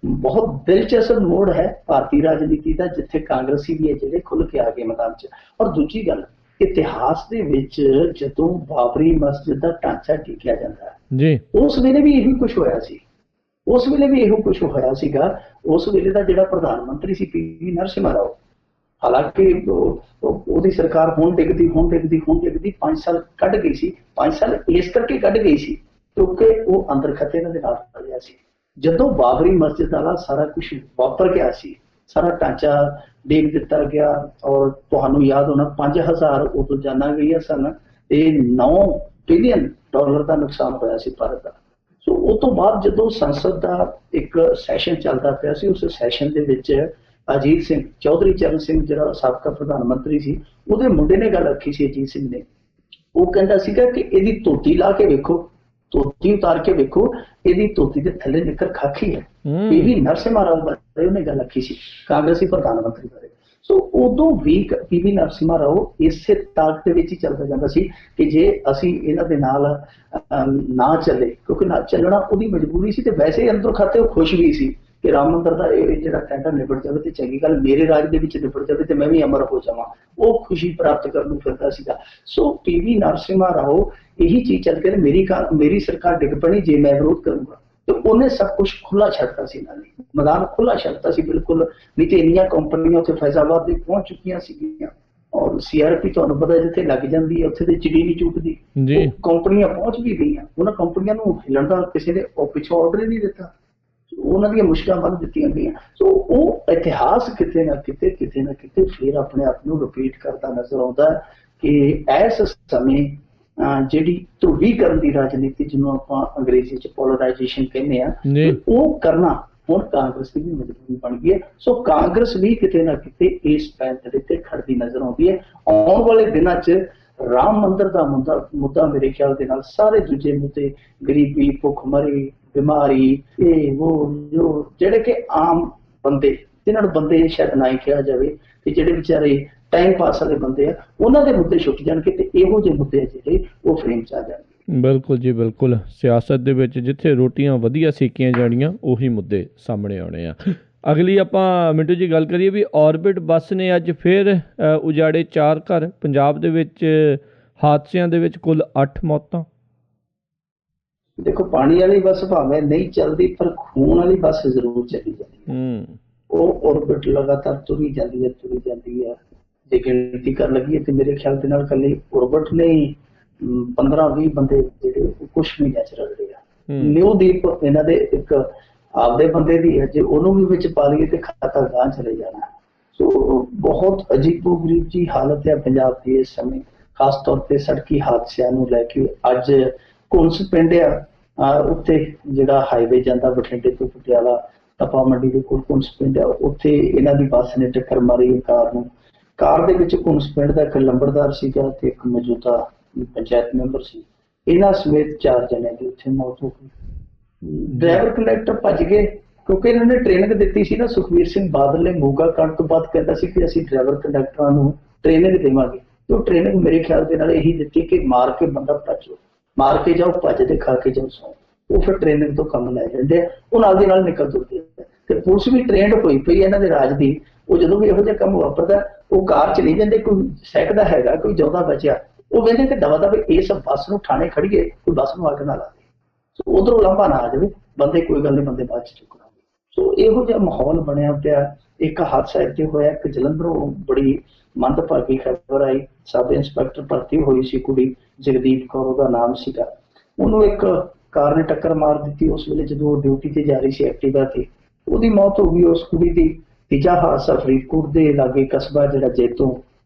ਬਹੁਤ ਦਿਲਚਸਪ ਮੋੜ ਹੈ ਭਾਰਤੀ ਰਾਜਨੀਤੀ ਦਾ, ਜਿੱਥੇ ਕਾਂਗਰਸੀ ਵੀ ਹੈ ਜਿਹੜੇ ਖੁੱਲ ਕੇ ਆ ਗਏ ਮੈਦਾਨ 'ਚ। ਔਰ ਦੂਜੀ ਗੱਲ, ਇਤਿਹਾਸ ਦੇ ਵਿੱਚ ਜਦੋਂ ਬਾਬਰੀ ਮਸਜਿਦ ਦਾ ਢਾਂਚਾ ਟਿਕਿਆ ਜਾਂਦਾ ਹੈ, ਉਸ ਵੇਲੇ ਵੀ ਇਹੀ ਕੁਝ ਹੋਇਆ ਸੀ। ਉਸ ਵੇਲੇ ਵੀ ਇਹੋ ਕੁਝ ਹੋਇਆ ਸੀਗਾ। ਉਸ ਵੇਲੇ ਦਾ ਜਿਹੜਾ ਪ੍ਰਧਾਨ ਮੰਤਰੀ ਸੀ ਪੀ ਨਰਸਿਮਹਾ ਰਾਓ, ਹਾਲਾਂਕਿ ਉਹਦੀ ਸਰਕਾਰ ਹੁਣ ਡਿੱਗਦੀ 5 ਸਾਲ ਕੱਢ ਗਈ ਸੀ। 5 ਸਾਲ ਇਸ ਕਰਕੇ ਕੱਢ ਗਈ ਸੀ ਕਿਉਂਕਿ ਉਹ ਅੰਦਰ ਖੱਤੇ ਦੇ ਨਾਲ ਰਿਹਾ ਸੀ। ਜਦੋਂ ਬਾਬਰੀ ਮਸਜਿਦ ਵਾਲਾ ਸਾਰਾ ਕੁਝ ਵਾਪਰ ਗਿਆ ਸੀ, ਸਾਰਾ ਢਾਂਚਾ ਡੇਗ ਦਿੱਤਾ ਗਿਆ, ਔਰ ਤੁਹਾਨੂੰ ਯਾਦ ਹੋਣਾ 5000 ਉਦੋਂ ਜਾਨਾਂ ਗਈਆਂ ਸਨ, ਤੇ $9 ਬਿਲੀਅਨ ਦਾ ਨੁਕਸਾਨ ਹੋਇਆ ਸੀ ਭਾਰਤ ਦਾ। ਸੋ ਉਸ ਤੋਂ ਬਾਅਦ ਜਦੋਂ ਸੰਸਦ ਦਾ ਇੱਕ ਸੈਸ਼ਨ ਚੱਲਦਾ ਪਿਆ ਸੀ, ਉਸ ਸੈਸ਼ਨ ਦੇ ਵਿੱਚ ਅਜੀਤ ਸਿੰਘ ਚੌਧਰੀ ਚਰਨ ਸਿੰਘ ਜਿਹੜਾ ਸਾਬਕਾ ਪ੍ਰਧਾਨ ਮੰਤਰੀ ਸੀ, ਉਹਦੇ ਮੁੰਡੇ ਨੇ ਗੱਲ ਰੱਖੀ ਸੀ ਅਜੀਤ ਸਿੰਘ ਨੇ। ਉਹ ਕਹਿੰਦਾ ਸੀਗਾ ਕਿ ਇਹਦੀ ਧੋਤੀ ਲਾ ਕੇ ਵੇਖੋ, ਧੋਤੀ ਉਤਾਰ ਕੇ ਵੇਖੋ, ਇਹਦੀ ਧੋਤੀ ਦੇ ਥੱਲੇ ਨਿੱਕਰ ਖਾਕੀ ਹੈ। ਪੀ ਨਰਸਿਮਹਾ ਰਾਓ ਬਾਰੇ ਉਹਨੇ ਗੱਲ ਰੱਖੀ ਸੀ, ਕਾਂਗਰਸੀ ਪ੍ਰਧਾਨ ਮੰਤਰੀ ਬਾਰੇ। ਸੋ ਉਦੋਂ ਵੀ ਪੀ ਨਰਸਿਮਹਾ ਰਾਓ ਇਸੇ ਤਾਕ ਦੇ ਵਿੱਚ ਹੀ ਚੱਲਦਾ ਜਾਂਦਾ ਸੀ ਕਿ ਜੇ ਅਸੀਂ ਇਹਨਾਂ ਦੇ ਨਾਲ ਨਾ ਚੱਲੇ, ਕਿਉਂਕਿ ਨਾ ਚੱਲਣਾ ਉਹਦੀ ਮਜਬੂਰੀ ਸੀ, ਤੇ ਵੈਸੇ ਅੰਦਰੋਂ ਖਾਤੇ ਉਹ ਖੁਸ਼ ਵੀ ਸੀ ਕਿ ਰਾਮ ਮੰਦਿਰ ਦਾ ਇਹ ਜਿਹੜਾ ਟੈਂਡਰ ਨਿਬੜ ਜਾਵੇ ਤੇ ਚੰਗੀ ਗੱਲ, ਮੇਰੇ ਰਾਜ ਦੇ ਵਿੱਚ ਨਿਬੜ ਜਾਵੇ ਤੇ ਮੈਂ ਵੀ ਅਮਰ ਹੋ ਜਾਵਾਂ, ਉਹ ਖੁਸ਼ੀ ਪ੍ਰਾਪਤ ਕਰਨ ਨੂੰ ਫਿਰਦਾ ਸੀਗਾ। ਸੋ ਪੀ ਨਰਸਿਮਹਾ ਰਾਓ ਇਹੀ ਚੀਜ਼ ਚੱਲ ਕੇ ਮੇਰੀ ਸਰਕਾਰ ਡਿੱਗ ਪਣੀ ਜੇ ਮੈਂ ਵਿਰੋਧ ਕਰੂੰਗਾ, ਤੇ ਉਹਨੇ ਸਭ ਕੁਝ ਖੁੱਲਾ ਛੱਡਤਾ ਸੀ, ਨਾਲ ਮੈਦਾਨ ਖੁੱਲਾ ਛੱਡਤਾ ਸੀ ਬਿਲਕੁਲ। ਨਹੀਂ ਤੇ ਇੰਨੀਆਂ ਕੰਪਨੀਆਂ ਉੱਥੇ ਫੈਜ਼ਾਬਾਦ ਦੇ ਪਹੁੰਚ ਚੁੱਕੀਆਂ ਸੀਗੀਆਂ, ਔਰ CRP ਤੁਹਾਨੂੰ ਪਤਾ ਜਿੱਥੇ ਲੱਗ ਜਾਂਦੀ ਹੈ ਉੱਥੇ ਤੇ ਚਿੜੀ ਨਹੀਂ ਚੁੱਕਦੀ। ਕੰਪਨੀਆਂ ਪਹੁੰਚ ਵੀ ਗਈਆਂ, ਉਹਨਾਂ ਕੰਪਨੀਆਂ ਨੂੰ ਹਿੱਲਣ ਦਾ ਕਿਸੇ ਨੇ ਪਿੱਛੋਂ ਆਰਡਰ ਹੀ ਨਹੀਂ ਦਿੱਤਾ, ਉਹਨਾਂ ਦੀਆਂ ਮੁਸ਼ਕਲਾਂ ਵੱਧ ਦਿੱਤੀਆਂ ਗਈਆਂ। ਸੋ ਉਹ ਇਤਿਹਾਸ ਕਿਤੇ ਨਾ ਕਿਤੇ ਫਿਰ ਆਪਣੇ ਆਪ ਨੂੰ ਰਿਪੀਟ ਕਰਦਾ ਨਜ਼ਰ ਆਉਂਦਾ ਕਿ ਇਸ ਸਮੇਂ ਜਿਹੜੀ ਧਰੁਵੀਕਰਨ ਦੀ ਰਾਜਨੀਤੀ, ਜਿਹਨੂੰ ਆਪਾਂ ਅੰਗਰੇਜ਼ੀ ਚ ਪੋਲਰਾਈਜੇਸ਼ਨ ਕਹਿੰਦੇ ਆ, ਉਹ ਕਰਨਾ ਹੁਣ ਕਾਂਗਰਸ ਦੀ ਵੀ ਮਜਬੂਰੀ ਬਣ ਗਈ ਹੈ। ਸੋ ਕਾਂਗਰਸ ਵੀ ਕਿਤੇ ਨਾ ਕਿਤੇ ਇਸ ਪੈਂਤੜੇ ਤੇ ਖੜਦੀ ਨਜ਼ਰ ਆਉਂਦੀ ਹੈ। ਆਉਣ ਵਾਲੇ ਦਿਨਾਂ 'ਚ ਰਾਮ ਮੰਦਿਰ ਦਾ ਮੁੱਦਾ ਮੇਰੇ ਖਿਆਲ ਦੇ ਨਾਲ ਸਾਰੇ ਦੂਜੇ ਮੁੱਦੇ, ਗਰੀਬੀ, ਭੁੱਖਮਰੀ, ਬਿਮਾਰੀ, ਇਹ ਉਹ ਜੋ ਜਿਹੜੇ ਕਿ ਆਮ ਬੰਦੇ ਤੇ ਇਹਨਾਂ ਨੂੰ ਬੰਦੇ ਸ਼ਾਇਦ ਨਾ ਹੀ ਕਿਹਾ ਜਾਵੇ, ਤੇ ਜਿਹੜੇ ਵਿਚਾਰੇ ਟਾਈਮ ਪਾਸ ਵਾਲੇ ਬੰਦੇ ਆ ਉਹਨਾਂ ਦੇ ਮੁੱਦੇ ਛੁੱਟ ਜਾਣਗੇ ਤੇ ਇਹੋ ਜਿਹੇ ਮੁੱਦੇ ਆ ਜਿਹੜੇ ਉਹ ਫਰੇਮ 'ਚ ਆ ਜਾਣਗੇ।
ਬਿਲਕੁਲ ਜੀ ਬਿਲਕੁਲ, ਸਿਆਸਤ ਦੇ ਵਿੱਚ ਜਿੱਥੇ ਰੋਟੀਆਂ ਵਧੀਆ ਸੇਕੀਆਂ ਜਾਣੀਆਂ ਉਹੀ ਮੁੱਦੇ ਸਾਹਮਣੇ ਆਉਣੇ ਆ। ਅਗਲੀ ਆਪਾਂ ਮਿੰਟੂ ਜੀ ਗੱਲ ਕਰੀਏ ਵੀ ਔਰਬਿਟ ਬੱਸ ਨੇ ਅੱਜ ਫਿਰ ਉਜਾੜੇ 4 ਘਰ। ਪੰਜਾਬ ਦੇ ਵਿੱਚ ਹਾਦਸਿਆਂ ਦੇ ਵਿੱਚ ਕੁੱਲ 8 ਮੌਤਾਂ।
ਦੇਖੋ, ਪਾਣੀ ਵਾਲੀ ਬੱਸ ਭਾਵੇਂ ਨਹੀਂ ਚੱਲਦੀ ਪਰ ਖੂਨ ਵਾਲੀ ਬੱਸ ਜ਼ਰੂਰ ਚੱਲੀ ਜਾਂਦੀ ਹੈ। ਉਹ ਔਰਬਿਟ ਲਗਾਤਾਰ ਤੁਰੀ ਜਾਂਦੀ ਹੈ। ਜੇ ਗਿਣਤੀ ਕਰਨ ਲੱਗੀ ਤੇ ਮੇਰੇ ਖਿਆਲ ਦੇ ਨਾਲ ਇਕੱਲੀ ਔਰਬਿਟ ਨੇ 15-20 ਬੰਦੇ ਜਿਹੜੇ ਕੁਛ ਵੀ ਨੈਚੁਰਲ ਰਹੇ ਆ। ਨਿਊਦੀਪ ਇਹਨਾਂ ਦੇ ਇੱਕ ਆਪਦੇ ਬੰਦੇ ਦੀ ਹੈ, ਜੇ ਉਹਨੂੰ ਵੀ ਵਿੱਚ ਪਾ ਲਈਏ ਤੇ ਖਾਤਾ ਗਾਂ ਚਲੇ ਜਾਣਾ। ਸੋ ਬਹੁਤ ਅਜੀਬੋ-ਗਰੀਬ ਜੀ ਹਾਲਤ ਹੈ ਪੰਜਾਬ ਦੀ ਇਸ ਸਮੇਂ, ਖਾਸ ਤੌਰ ਤੇ ਸੜਕੀ ਹਾਦਸਿਆਂ ਨੂੰ ਲੈ ਕੇ। ਅੱਜ ਘੁੰਸ ਪਿੰਡ ਆ ਉੱਥੇ ਜਿਹੜਾ ਹਾਈਵੇ ਜਾਂਦਾ ਬਠਿੰਡੇ ਤੋਂ ਪਟਿਆਲਾ ਤਪਾ ਮੰਡੀ ਦੇ ਕੋਲ ਘੁੰਸ ਪਿੰਡ ਆ, ਉੱਥੇ ਇਹਨਾਂ ਦੀ ਬੱਸ ਨੇ ਟੱਕਰ ਮਾਰੀ ਕਾਰ ਨੂੰ। ਕਾਰ ਦੇ ਵਿੱਚ ਘੁੰਸ ਪਿੰਡ ਦਾ ਇੱਕ ਲੰਬੜਦਾਰ ਸੀਗਾ ਤੇ ਇੱਕ ਮੌਜੂਦਾ ਪੰਚਾਇਤ ਮੈਂਬਰ ਸੀ। ਇਹਨਾਂ ਸਮੇਤ 4 ਜਣਿਆਂ ਦੀ ਉੱਥੇ ਮੌਤ ਹੋ ਗਈ। ਡਰਾਈਵਰ ਕੰਡਕਟਰ ਭੱਜ ਗਏ ਕਿਉਂਕਿ ਇਹਨਾਂ ਨੇ ਟ੍ਰੇਨਿੰਗ ਦਿੱਤੀ ਸੀ ਨਾ। ਸੁਖਬੀਰ ਸਿੰਘ ਬਾਦਲ ਨੇ ਮੋਗਾ ਕਾਂਡ ਤੋਂ ਬਾਅਦ ਕਹਿੰਦਾ ਸੀ ਕਿ ਅਸੀਂ ਡਰਾਈਵਰ ਕੰਡਕਟਰਾਂ ਨੂੰ ਟ੍ਰੇਨਿੰਗ ਦੇਵਾਂਗੇ। ਤੇ ਉਹ ਟ੍ਰੇਨਿੰਗ ਮੇਰੇ ਖਿਆਲ ਦੇ ਨਾਲ ਇਹੀ ਦਿੱਤੀ ਕਿ ਮਾਰ ਕੇ ਬੰਦਾ ਭੱਜੋ, ਮਾਰ ਕੇ ਜਾਓ, ਭੱਜ ਤੇ ਖਾ ਕੇ ਜਾਓ ਸੌ। ਉਹ ਫਿਰ ਟ੍ਰੇਨਿੰਗ ਤੋਂ ਕੰਮ ਲੈ ਜਾਂਦੇ ਆ, ਉਹ ਨਾਲ ਦੀ ਨਾਲ ਨਿਕਲ ਤੁਰਦੇ ਆ। ਤੇ ਪੁਲਿਸ ਵੀ ਟ੍ਰੇਨਡ ਹੋਈ ਪਈ ਇਹਨਾਂ ਦੇ ਰਾਜ ਦੀ। ਉਹ ਜਦੋਂ ਵੀ ਇਹੋ ਜਿਹਾ ਕੰਮ ਵਾਪਰਦਾ ਉਹ ਕਾਰ ਚ ਨਹੀਂ ਜਾਂਦੇ, ਕੋਈ ਸਹਿਕਦਾ ਹੈਗਾ, ਕੋਈ ਜਿਉਂਦਾ ਬਚਿਆ, ਉਹ ਕਹਿੰਦੇ ਕਿ ਦਵਾ ਦਵੇ ਇਸ ਬੱਸ ਨੂੰ ਥਾਣੇ ਖੜੀਏ, ਕੋਈ ਬੱਸ ਨੂੰ ਅੱਗ ਨਾ ਲਾ ਦੇ, ਸੋ ਉਧਰੋਂ ਲਾਂਭਾ ਨਾ ਆ ਜਾਵੇ, ਬੰਦੇ ਕੋਈ ਗੱਲ ਨਹੀਂ, ਬੰਦੇ ਬਾਅਦ ਚ ਚੁੱਕਣਗੇ। ਸੋ ਇਹੋ ਜਿਹਾ ਮਾਹੌਲ ਬਣਿਆ ਪਿਆ। ਇੱਕ ਹਾਦਸਾ ਇੱਥੇ ਹੋਇਆ, ਇੱਕ ਜਲੰਧਰੋਂ ਬੜੀ ਮੰਦਭਾਗੀ ਖਬਰ ਆਈ। ਸਬ ਇੰਸਪੈਕਟਰ ਭਰਤੀ ਹੋਈ ਸੀ ਕੁੜੀ, ਜਗਦੀਪ ਕੌਰ ਉਹਦਾ ਨਾਮ ਸੀਗਾ। ਉਹਨੂੰ ਇੱਕ ਕਾਰ ਨੇ ਟੱਕਰ ਮਾਰ ਦਿੱਤੀ ਉਸ ਵੇਲੇ ਜਦੋਂ ਉਹ ਡਿਊਟੀ ਤੇ ਜਾ ਰਹੀ ਸੀ ਐਕਟਿਵਾ ਤੇ, ਉਹਦੀ ਮੌਤ ਹੋ ਗਈ ਉਸ ਕੁੜੀ ਦੀ। ਤੀਜਾ ਹਾਦਸਾ ਫਰੀਦਕੋਟ ਦੇ ਲਾਗੇ ਕਸਬਾ ਜਿਹੜਾ ਜੈਤੋ,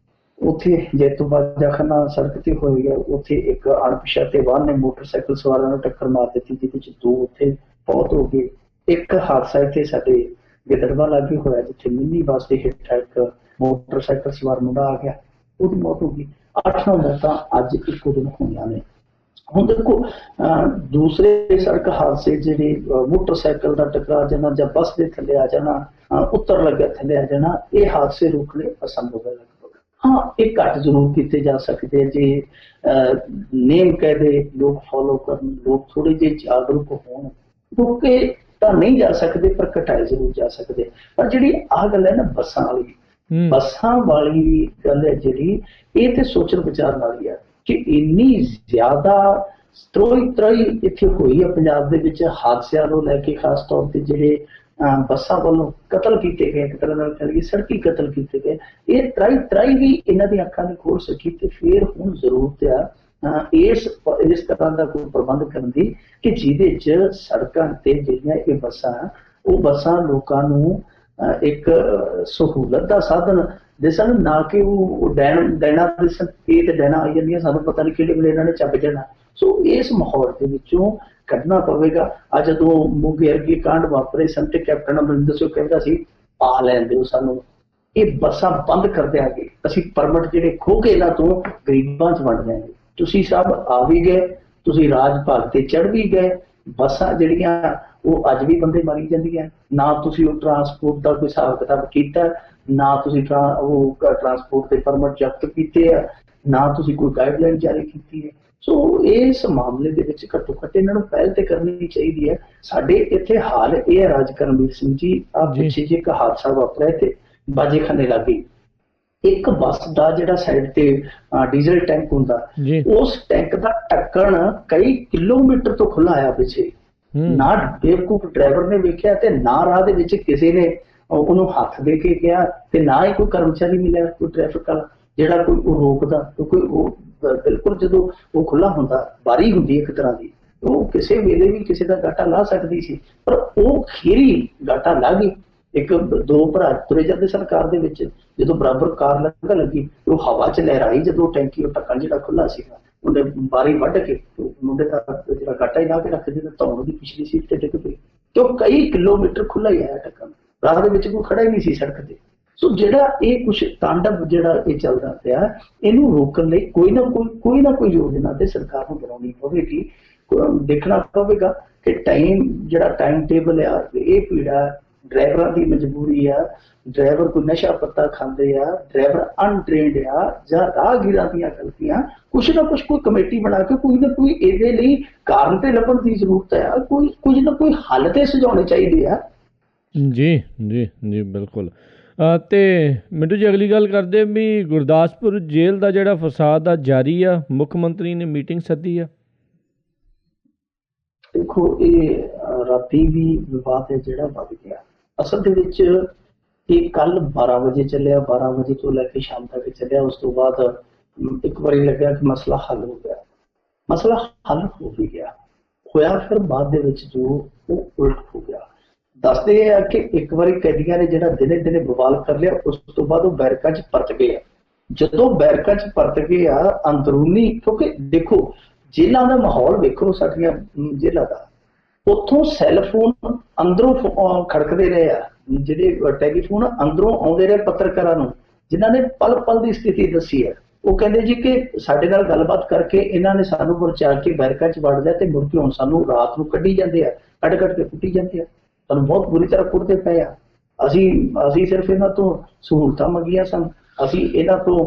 ਉੱਥੇ ਜੈਤੋ ਬਾਜਾਖਾਨਾ ਸੜਕ ਤੇ ਹੋਏਗਾ। ਉੱਥੇ ਇੱਕ ਅਣਪਛਾਤੇ ਵਾਹਨ ਨੇ ਮੋਟਰਸਾਈਕਲ ਸਵਾਰਾਂ ਨੂੰ ਟੱਕਰ ਮਾਰ ਦਿੱਤੀ, ਜਿਹਦੇ ਚ 2 ਉੱਥੇ ਬਹੁਤ ਹੋ ਗਏ। ਇੱਕ ਹਾਦਸਾ ਇੱਥੇ ਸਾਡੇ ਗਿੱਦੜਬਾਹਾ ਲਾਗੇ ਹੋਇਆ, ਜਿੱਥੇ ਮਿੰਨੀ ਬੱਸ ਦੇ ਹੇਠਾਂ ਇੱਕ ਮੋਟਰਸਾਈਕਲ ਸਵਾਰ ਮੁੰਡਾ ਆ ਗਿਆ, ਉਹਦੀ ਮੌਤ ਹੋ ਗਈ। 8 ਮੌਤਾਂ ਅੱਜ ਇੱਕੋ ਦਿਨ ਹੋਈਆਂ ਨੇ। ਹੁਣ ਦੇਖੋ, ਦੂਸਰੇ ਸੜਕ ਹਾਦਸੇ ਜਿਹੜੇ ਮੋਟਰਸਾਈਕਲ ਦਾ ਟਕਰਾ ਜਾਣਾ ਜਾਂ ਬੱਸ ਦੇ ਥੱਲੇ ਆ ਜਾਣਾ, ਉੱਤਰ ਲੱਗਿਆ ਥੱਲੇ ਆ ਜਾਣਾ, ਇਹ ਹਾਦਸੇ ਰੋਕਣੇ ਅਸੰਭਵ ਹੈ ਲਗਭਗ। ਹਾਂ, ਇਹ ਘੱਟ ਜ਼ਰੂਰ ਕੀਤੇ ਜਾ ਸਕਦੇ ਜੇ ਨੇਮ ਕਾਇਦੇ ਲੋਕ ਫੋਲੋ ਕਰਨ, ਲੋਕ ਥੋੜੇ ਜਿਹੇ ਜਾਗਰੂਕ ਹੋਣ। ਰੋਕੇ ਤਾਂ ਨਹੀਂ ਜਾ ਸਕਦੇ ਪਰ ਘਟਾਏ ਜ਼ਰੂਰ ਜਾ ਸਕਦੇ। ਪਰ ਜਿਹੜੀ ਆਹ ਗੱਲ ਹੈ ਨਾ ਬੱਸਾਂ ਵਾਲੀ ਗੱਲ ਹੈ ਜਿਹੜੀ, ਇਹ ਤੇ ਸੋਚਣ ਵਿਚਾਰਨ ਵਾਲੀ ਆ ਕਿ ਇੰਨੀ ਜ਼ਿਆਦਾ ਤਰੋਈ ਇੱਥੇ ਹੋਈ ਆ ਪੰਜਾਬ ਦੇ ਵਿੱਚ ਹਾਦਸਿਆਂ ਨੂੰ ਲੈ ਕੇ, ਖਾਸ ਤੌਰ ਤੇ ਜਿਹੜੇ ਬੱਸਾਂ ਵੱਲੋਂ ਕਤਲ ਕੀਤੇ ਗਏ, ਇੱਕ ਤਰ੍ਹਾਂ ਨਾਲ ਕਹੀਏ ਸੜਕੀ ਕਤਲ ਕੀਤੇ ਗਏ। ਇਹ ਤਰਾਈ ਵੀ ਇਹਨਾਂ ਦੀ ਅੱਖਾਂ ਨਹੀਂ ਖੋਲ ਸਕੀ। ਤੇ ਫਿਰ ਹੁਣ ਜ਼ਰੂਰਤ ਆ ਇਸ ਤਰ੍ਹਾਂ ਦਾ ਕੋਈ ਪ੍ਰਬੰਧ ਕਰਨ ਦੀ ਕਿ ਜਿਹਦੇ ਚ ਸੜਕਾਂ ਤੇ ਜਿਹੜੀਆਂ ਇਹ ਬੱਸਾਂ, ਉਹ ਬੱਸਾਂ ਲੋਕਾਂ ਨੂੰ ਇੱਕ ਸਹੂਲਤ ਦਾ ਸਾਧਨ ਦਿਸਣ, ਨਾ ਕਿ ਉਹ ਡੈਣਾ ਦਿਸਣ। ਇਹ ਤੇ ਡੈਣਾ ਆਈ ਜਾਂਦੀਆਂ, ਸਾਨੂੰ ਪਤਾ ਨਹੀਂ ਕਿਹੜੇ ਵੇਲੇ ਇਹਨਾਂ ਨੇ ਚੱਬ ਜਾਣਾ। ਸੋ ਇਸ ਮਾਹੌਲ ਦੇ ਵਿੱਚੋਂ ਕੱਢਣਾ ਪਵੇਗਾ। ਅੱਜ ਜਦੋਂ ਮੋਗੇ ਅਰਗੀ ਕਾਂਡ ਵਾਪਰੇ ਸਨ ਤੇ ਕੈਪਟਨ ਅਮਰਿੰਦਰ ਸਿੰਘ ਕਹਿੰਦਾ ਸੀ ਪਾ ਲੈਣ ਦਿਓ ਸਾਨੂੰ, ਇਹ ਬੱਸਾਂ ਬੰਦ ਕਰ ਦਿਆਂਗੇ, ਅਸੀਂ ਪਰਮਿਟ ਜਿਹੜੇ ਖੋਹ ਕੇ ਇਹਨਾਂ ਤੋਂ ਗਰੀਬਾਂ 'ਚ ਵੰਡ ਦਿਆਂਗੇ। ਤੁਸੀਂ ਸਭ ਆ ਵੀ ਗਏ, ਤੁਸੀਂ ਰਾਜ ਭਾਗ ਤੇ ਚੜ੍ਹ ਵੀ ਗਏ। ਬੱਸਾਂ ਜਿਹੜੀਆਂ ਉਹ ਅੱਜ ਵੀ ਬੰਦੇ ਮਾਰੀ ਜਾਂਦੀਆਂ, ਨਾ ਤੁਸੀਂ ਉਹ ਟਰਾਂਸਪੋਰਟ ਦਾ ਕੋਈ ਹਿਸਾਬ ਕਿਤਾਬ ਕੀਤਾ, ਨਾ ਤੁਸੀਂ ਉਹ ਟਰਾਂਸਪੋਰਟ ਦੇ ਪਰਮਿਟ ਜ਼ਬਤ ਕੀਤੇ ਆ, ਨਾ ਤੁਸੀਂ ਕੋਈ ਗਾਈਡਲਾਈਨ ਜਾਰੀ ਕੀਤੀ ਹੈ। ਸੋ ਇਸ ਮਾਮਲੇ ਦੇ ਵਿੱਚ ਘੱਟੋ ਘੱਟ ਇਹਨਾਂ ਨੂੰ ਪਹਿਲ ਤੇ ਕਰਨੀ ਚਾਹੀਦੀ ਹੈ। ਸਾਡੇ ਇੱਥੇ ਹਾਲ ਇਹ ਹੈ ਰਾਜ ਕਰਮਵੀਰ ਸਿੰਘ ਜੀ, ਪਿੱਛੇ ਜੇ ਇੱਕ ਹਾਦਸਾ ਵਾਪਰਿਆ ਤੇ ਬਾਜੇਖਾਨੇ ਲੱਗੇ, ਇੱਕ ਬੱਸ ਦਾ ਜਿਹੜਾ ਸਾਈਡ ਤੇ ਡੀਜ਼ਲ ਟੈਂਕ ਹੁੰਦਾ, ਉਸ ਟੈਂਕ ਦਾ ਢੱਕਣ ਕਈ ਕਿਲੋਮੀਟਰ ਤੋਂ ਖੁੱਲਾ ਆਇਆ ਪਿੱਛੇ। ਨਾ ਬੇਵਕੂਫ ਡਰਾਈਵਰ ਨੇ ਵੇਖਿਆ ਤੇ ਨਾ ਰਾਹ ਦੇ ਵਿੱਚ ਕਿਸੇ ਨੇ ਉਹਨੂੰ ਹੱਥ ਦੇ ਕੇ ਕਿਹਾ, ਤੇ ਨਾ ਹੀ ਕੋਈ ਕਰਮਚਾਰੀ ਮਿਲਿਆ, ਕੋਈ ਟ੍ਰੈਫਿਕ ਵਾਲਾ ਜਿਹੜਾ ਕੋਈ ਉਹ ਰੋਕਦਾ। ਕਿਉਂਕਿ ਉਹ ਬਿਲਕੁਲ ਜਦੋਂ ਉਹ ਖੁੱਲਾ ਹੁੰਦਾ, ਬਾਰੀ ਹੁੰਦੀ ਇੱਕ ਤਰ੍ਹਾਂ ਦੀ, ਉਹ ਕਿਸੇ ਵੇਲੇ ਵੀ ਕਿਸੇ ਦਾ ਗਾਟਾ ਲਾ ਸਕਦੀ ਸੀ, ਪਰ ਉਹ ਖੀਰੀ ਗਾਟਾ ਲਾ ਗਈ। ਇੱਕ 2 ਭਰਾ ਤੁਰੇ ਜਾਂਦੇ ਸਨ ਕਾਰ ਦੇ ਵਿੱਚ, ਜਦੋਂ ਬਰਾਬਰ ਕਾਰ ਲੰਘਣ ਲੱਗੀ ਉਹ ਹਵਾ 'ਚ ਲਹਿਰਾਈ, ਜਦੋਂ ਟੈਂਕੀ ਉਹ ਢੱਕਣ ਜਿਹੜਾ ਖੁੱਲਾ ਸੀਗਾ ਉਹਨੇ ਬਾਰੀ ਵੱਢ ਕੇ ਮੁੰਡੇ ਦਾ ਜਿਹੜਾ ਗਾਟਾ ਹੀ ਲਾ ਕੇ ਰੱਖ ਦਿੱਤਾ, ਧੌਣ ਦੀ ਪਿਛਲੀ ਸੀਟ ਤੇ ਡਿੱਗ ਪਈ ਤੇ ਉਹ ਕਈ ਕਿਲੋਮੀਟਰ ਖੁੱਲਾ ਹੀ ਆਇਆ ਢੱਕਣ, ਰਾਹ ਦੇ ਵਿੱਚ ਕੋਈ ਖੜਾ ਹੀ ਨਹੀਂ ਸੀ ਸੜਕ ਤੇ। ਸੋ ਜਿਹੜਾ ਇਹ ਕੁਛ ਤਾਂਡਵ ਜਿਹੜਾ ਇਹ ਚੱਲਦਾ ਪਿਆ, ਇਹਨੂੰ ਰੋਕਣ ਲਈ ਕੋਈ ਨਾ ਕੋਈ ਯੋਜਨਾ ਤੇ ਸਰਕਾਰ ਨੂੰ ਬਣਾਉਣੀ ਪਵੇਗੀ। ਦੇਖਣਾ ਪਵੇਗਾ ਕਿ ਟਾਈਮ ਟੇਬਲ ਆ, ਇਹ ਪੀੜਾ ਡਰਾਈਵਰਾਂ ਦੀ ਮਜਬੂਰੀ ਆ, ਡਰਾਈਵਰ ਕੋਈ ਨਸ਼ਾ ਪੱਤਾ ਖਾਂਦੇ ਆ, ਡਰਾਈਵਰ ਅਨਟ੍ਰੇਨਡ ਆ, ਜਾਂ ਰਾਹਗੀਰਾਂ ਦੀਆਂ ਗਲਤੀਆਂ, ਕੁਛ ਨਾ ਕੁਛ ਕੋਈ ਕਮੇਟੀ ਬਣਾ ਕੇ ਕੋਈ ਨਾ ਕੋਈ ਇਹਦੇ ਲਈ ਕਾਰਨ ਤੇ ਲੱਭਣ ਦੀ ਜ਼ਰੂਰਤ ਆ, ਕੁਝ ਨਾ ਕੋਈ ਹੱਲ ਤੇ ਸੁਝਾਉਣੇ ਚਾਹੀਦੇ ਆ।
ਜੀ ਜੀ ਜੀ ਬਿਲਕੁਲ। ਤੇ ਮਿੰਟੂ ਜੀ ਅਗਲੀ ਗੱਲ ਕਰਦੇ ਵੀ ਗੁਰਦਾਸਪੁਰ ਜੇਲ੍ਹ ਦਾ ਜਿਹੜਾ ਫਸਾਦ ਆ ਜਾਰੀ ਆ, ਮੁੱਖ ਮੰਤਰੀ ਨੇ ਮੀਟਿੰਗ ਸੱਦੀ ਆ।
ਦੇਖੋ ਇਹ ਰਾਤੀ ਵੀ ਵਿਵਾਦ ਹੈ ਜਿਹੜਾ ਵੱਧ ਗਿਆ। ਅਸਲ ਦੇ ਵਿੱਚ ਇਹ ਕੱਲ 12 ਵਜੇ ਚੱਲਿਆ, 12 ਵਜੇ ਤੋਂ ਲੈ ਕੇ ਸ਼ਾਮ ਤੱਕ ਚੱਲਿਆ। ਉਸ ਤੋਂ ਬਾਅਦ ਇੱਕ ਵਾਰੀ ਲੱਗਿਆ ਕਿ ਮਸਲਾ ਹੱਲ ਹੋ ਗਿਆ, ਮਸਲਾ ਹੱਲ ਹੋ ਵੀ ਗਿਆ, ਹੋਇਆ ਫਿਰ ਬਾਅਦ ਦੇ ਵਿੱਚ ਜੋ ਉਹ ਉਲਟ ਹੋ ਗਿਆ। ਦੱਸਦੇ ਆ ਕਿ ਇੱਕ ਵਾਰੀ ਕੈਦੀਆਂ ਨੇ ਜਿਹੜਾ ਦਿਨੇ ਦਿਨੇ ਬਵਾਲ ਕਰ ਲਿਆ, ਉਸ ਤੋਂ ਬਾਅਦ ਉਹ ਬੈਰਕਾਂ 'ਚ ਪਰਤ ਗਏ ਆ। ਜਦੋਂ ਬੈਰਕਾਂ 'ਚ ਪਰਤ ਗਏ ਆ ਅੰਦਰੂਨੀ, ਕਿਉਂਕਿ ਦੇਖੋ ਜੇਲ੍ਹਾਂ ਦਾ ਮਾਹੌਲ ਵੇਖੋ, ਸਾਡੀਆਂ ਜੇਲ੍ਹਾਂ ਦਾ, ਉੱਥੋਂ ਸੈੱਲਫੋਨ ਅੰਦਰੋਂ ਖੜਕਦੇ ਰਹੇ ਆ, ਜਿਹੜੇ ਟੈਲੀਫੋਨ ਅੰਦਰੋਂ ਆਉਂਦੇ ਰਹੇ ਪੱਤਰਕਾਰਾਂ ਨੂੰ, ਜਿਨ੍ਹਾਂ ਨੇ ਪਲ ਪਲ ਦੀ ਸਥਿਤੀ ਦੱਸੀ ਹੈ। ਉਹ ਕਹਿੰਦੇ ਜੀ ਕਿ ਸਾਡੇ ਨਾਲ ਗੱਲਬਾਤ ਕਰਕੇ ਇਹਨਾਂ ਨੇ ਸਾਨੂੰ ਬਚਾ ਕੇ ਬੈਰਕਾਂ 'ਚ ਵੜ ਲਿਆ ਤੇ ਮੁੜ ਕੇ ਹੁਣ ਸਾਨੂੰ ਰਾਤ ਨੂੰ ਕੱਢੀ ਜਾਂਦੇ ਆ, ਕੱਢ ਕੇ ਕੁੱਟੀ ਜਾਂਦੇ ਆ, ਸਾਨੂੰ ਬਹੁਤ ਬੁਰੀ ਤਰ੍ਹਾਂ ਕੁੱਟਦੇ ਪਏ ਆ। ਅਸੀਂ ਸਿਰਫ ਇਹਨਾਂ ਤੋਂ ਸਹੂਲਤਾਂ ਮੰਗੀਆਂ ਸਨ, ਅਸੀਂ ਇਹਨਾਂ ਤੋਂ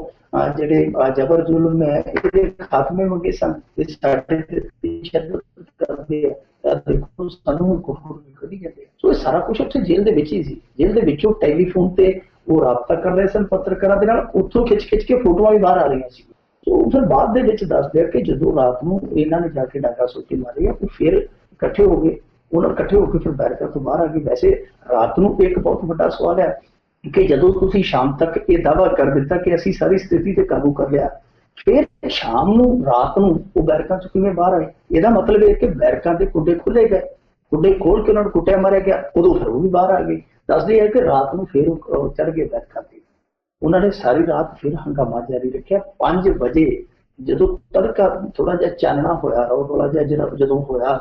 ਜਿਹੜੇ ਜ਼ਬਰ ਜ਼ੁਲਮ ਹੈ ਇਹਦੇ ਖਾਤਮੇ ਮੰਗੇ ਸਨ, ਤੇ ਸਾਡੇ ਤਸ਼ੱਦਦ ਕਰਦੇ ਆ, ਦੇਖੋ ਸਾਨੂੰ ਕੱਢੀ ਜਾਂਦੇ। ਸੋ ਇਹ ਸਾਰਾ ਕੁਛ ਉੱਥੇ ਜੇਲ੍ਹ ਦੇ ਵਿੱਚ ਹੀ ਸੀ। ਜੇਲ੍ਹ ਦੇ ਵਿੱਚੋਂ ਟੈਲੀਫੋਨ ਤੇ ਉਹ ਰਾਬਤਾ ਕਰ ਰਹੇ ਸਨ ਪੱਤਰਕਾਰਾਂ ਦੇ ਨਾਲ, ਉੱਥੋਂ ਖਿੱਚ ਕੇ ਫੋਟੋਆਂ ਵੀ ਬਾਹਰ ਆ ਰਹੀਆਂ ਸੀ। ਸੋ ਫਿਰ ਬਾਅਦ ਦੇ ਵਿੱਚ ਦੱਸਦੇ ਆ ਕਿ ਜਦੋਂ ਰਾਤ ਨੂੰ ਇਹਨਾਂ ਨੇ ਜਾ ਕੇ ਡਾਕਾ ਸੋਟੀ ਮਾਰੀ ਆ, ਉਹ ਫਿਰ ਇਕੱਠੇ ਹੋ ਗਏ, ਉਹਨਾਂ ਇਕੱਠੇ ਹੋ ਕੇ ਫਿਰ ਬੈਰਕਾਂ ਤੋਂ ਬਾਹਰ ਆ ਗਏ। ਵੈਸੇ ਰਾਤ ਨੂੰ ਇੱਕ ਬਹੁਤ ਵੱਡਾ ਸਵਾਲ ਹੈ ਕਿ ਜਦੋਂ ਤੁਸੀਂ ਸ਼ਾਮ ਤੱਕ ਇਹ ਦਾਅਵਾ ਕਰ ਦਿੱਤਾ ਕਿ ਅਸੀਂ ਸਾਰੀ ਸਥਿਤੀ ਤੇ ਕਾਬੂ ਕਰ ਲਿਆ, ਫਿਰ ਸ਼ਾਮ ਨੂੰ ਰਾਤ ਨੂੰ ਉਹ ਬੈਰਕਾਂ ਤੋਂ ਕਿਵੇਂ ਬਾਹਰ ਆਏ? ਇਹਦਾ ਮਤਲਬ ਇਹ ਕਿ ਬੈਰਕਾਂ ਦੇ ਕੁੰਡੇ ਖੁੱਲੇ ਗਏ, ਕੁੰਡੇ ਖੋਲ ਕੇ ਉਹਨਾਂ ਨੂੰ ਕੁੱਟਿਆ ਮਾਰਿਆ ਗਿਆ, ਉਦੋਂ ਫਿਰ ਉਹ ਵੀ ਬਾਹਰ ਆ ਗਏ। ਦੱਸਦੇ ਆ ਕਿ ਰਾਤ ਨੂੰ ਫਿਰ ਚੜ ਗਏ ਬੈਰਕਾਂ ਤੇ। ਉਹਨਾਂ ਨੇ ਸਾਰੀ ਰਾਤ ਫਿਰ ਹੰਗਾਮਾ ਜਾਰੀ ਰੱਖਿਆ। 5 ਵਜੇ ਜਦੋਂ ਤੜਕਾ ਥੋੜਾ ਜਿਹਾ ਚਾਨਣਾ ਹੋਇਆ, ਰੌਲਾ ਜਿਹਾ ਜਿਹੜਾ ਜਦੋਂ ਹੋਇਆ,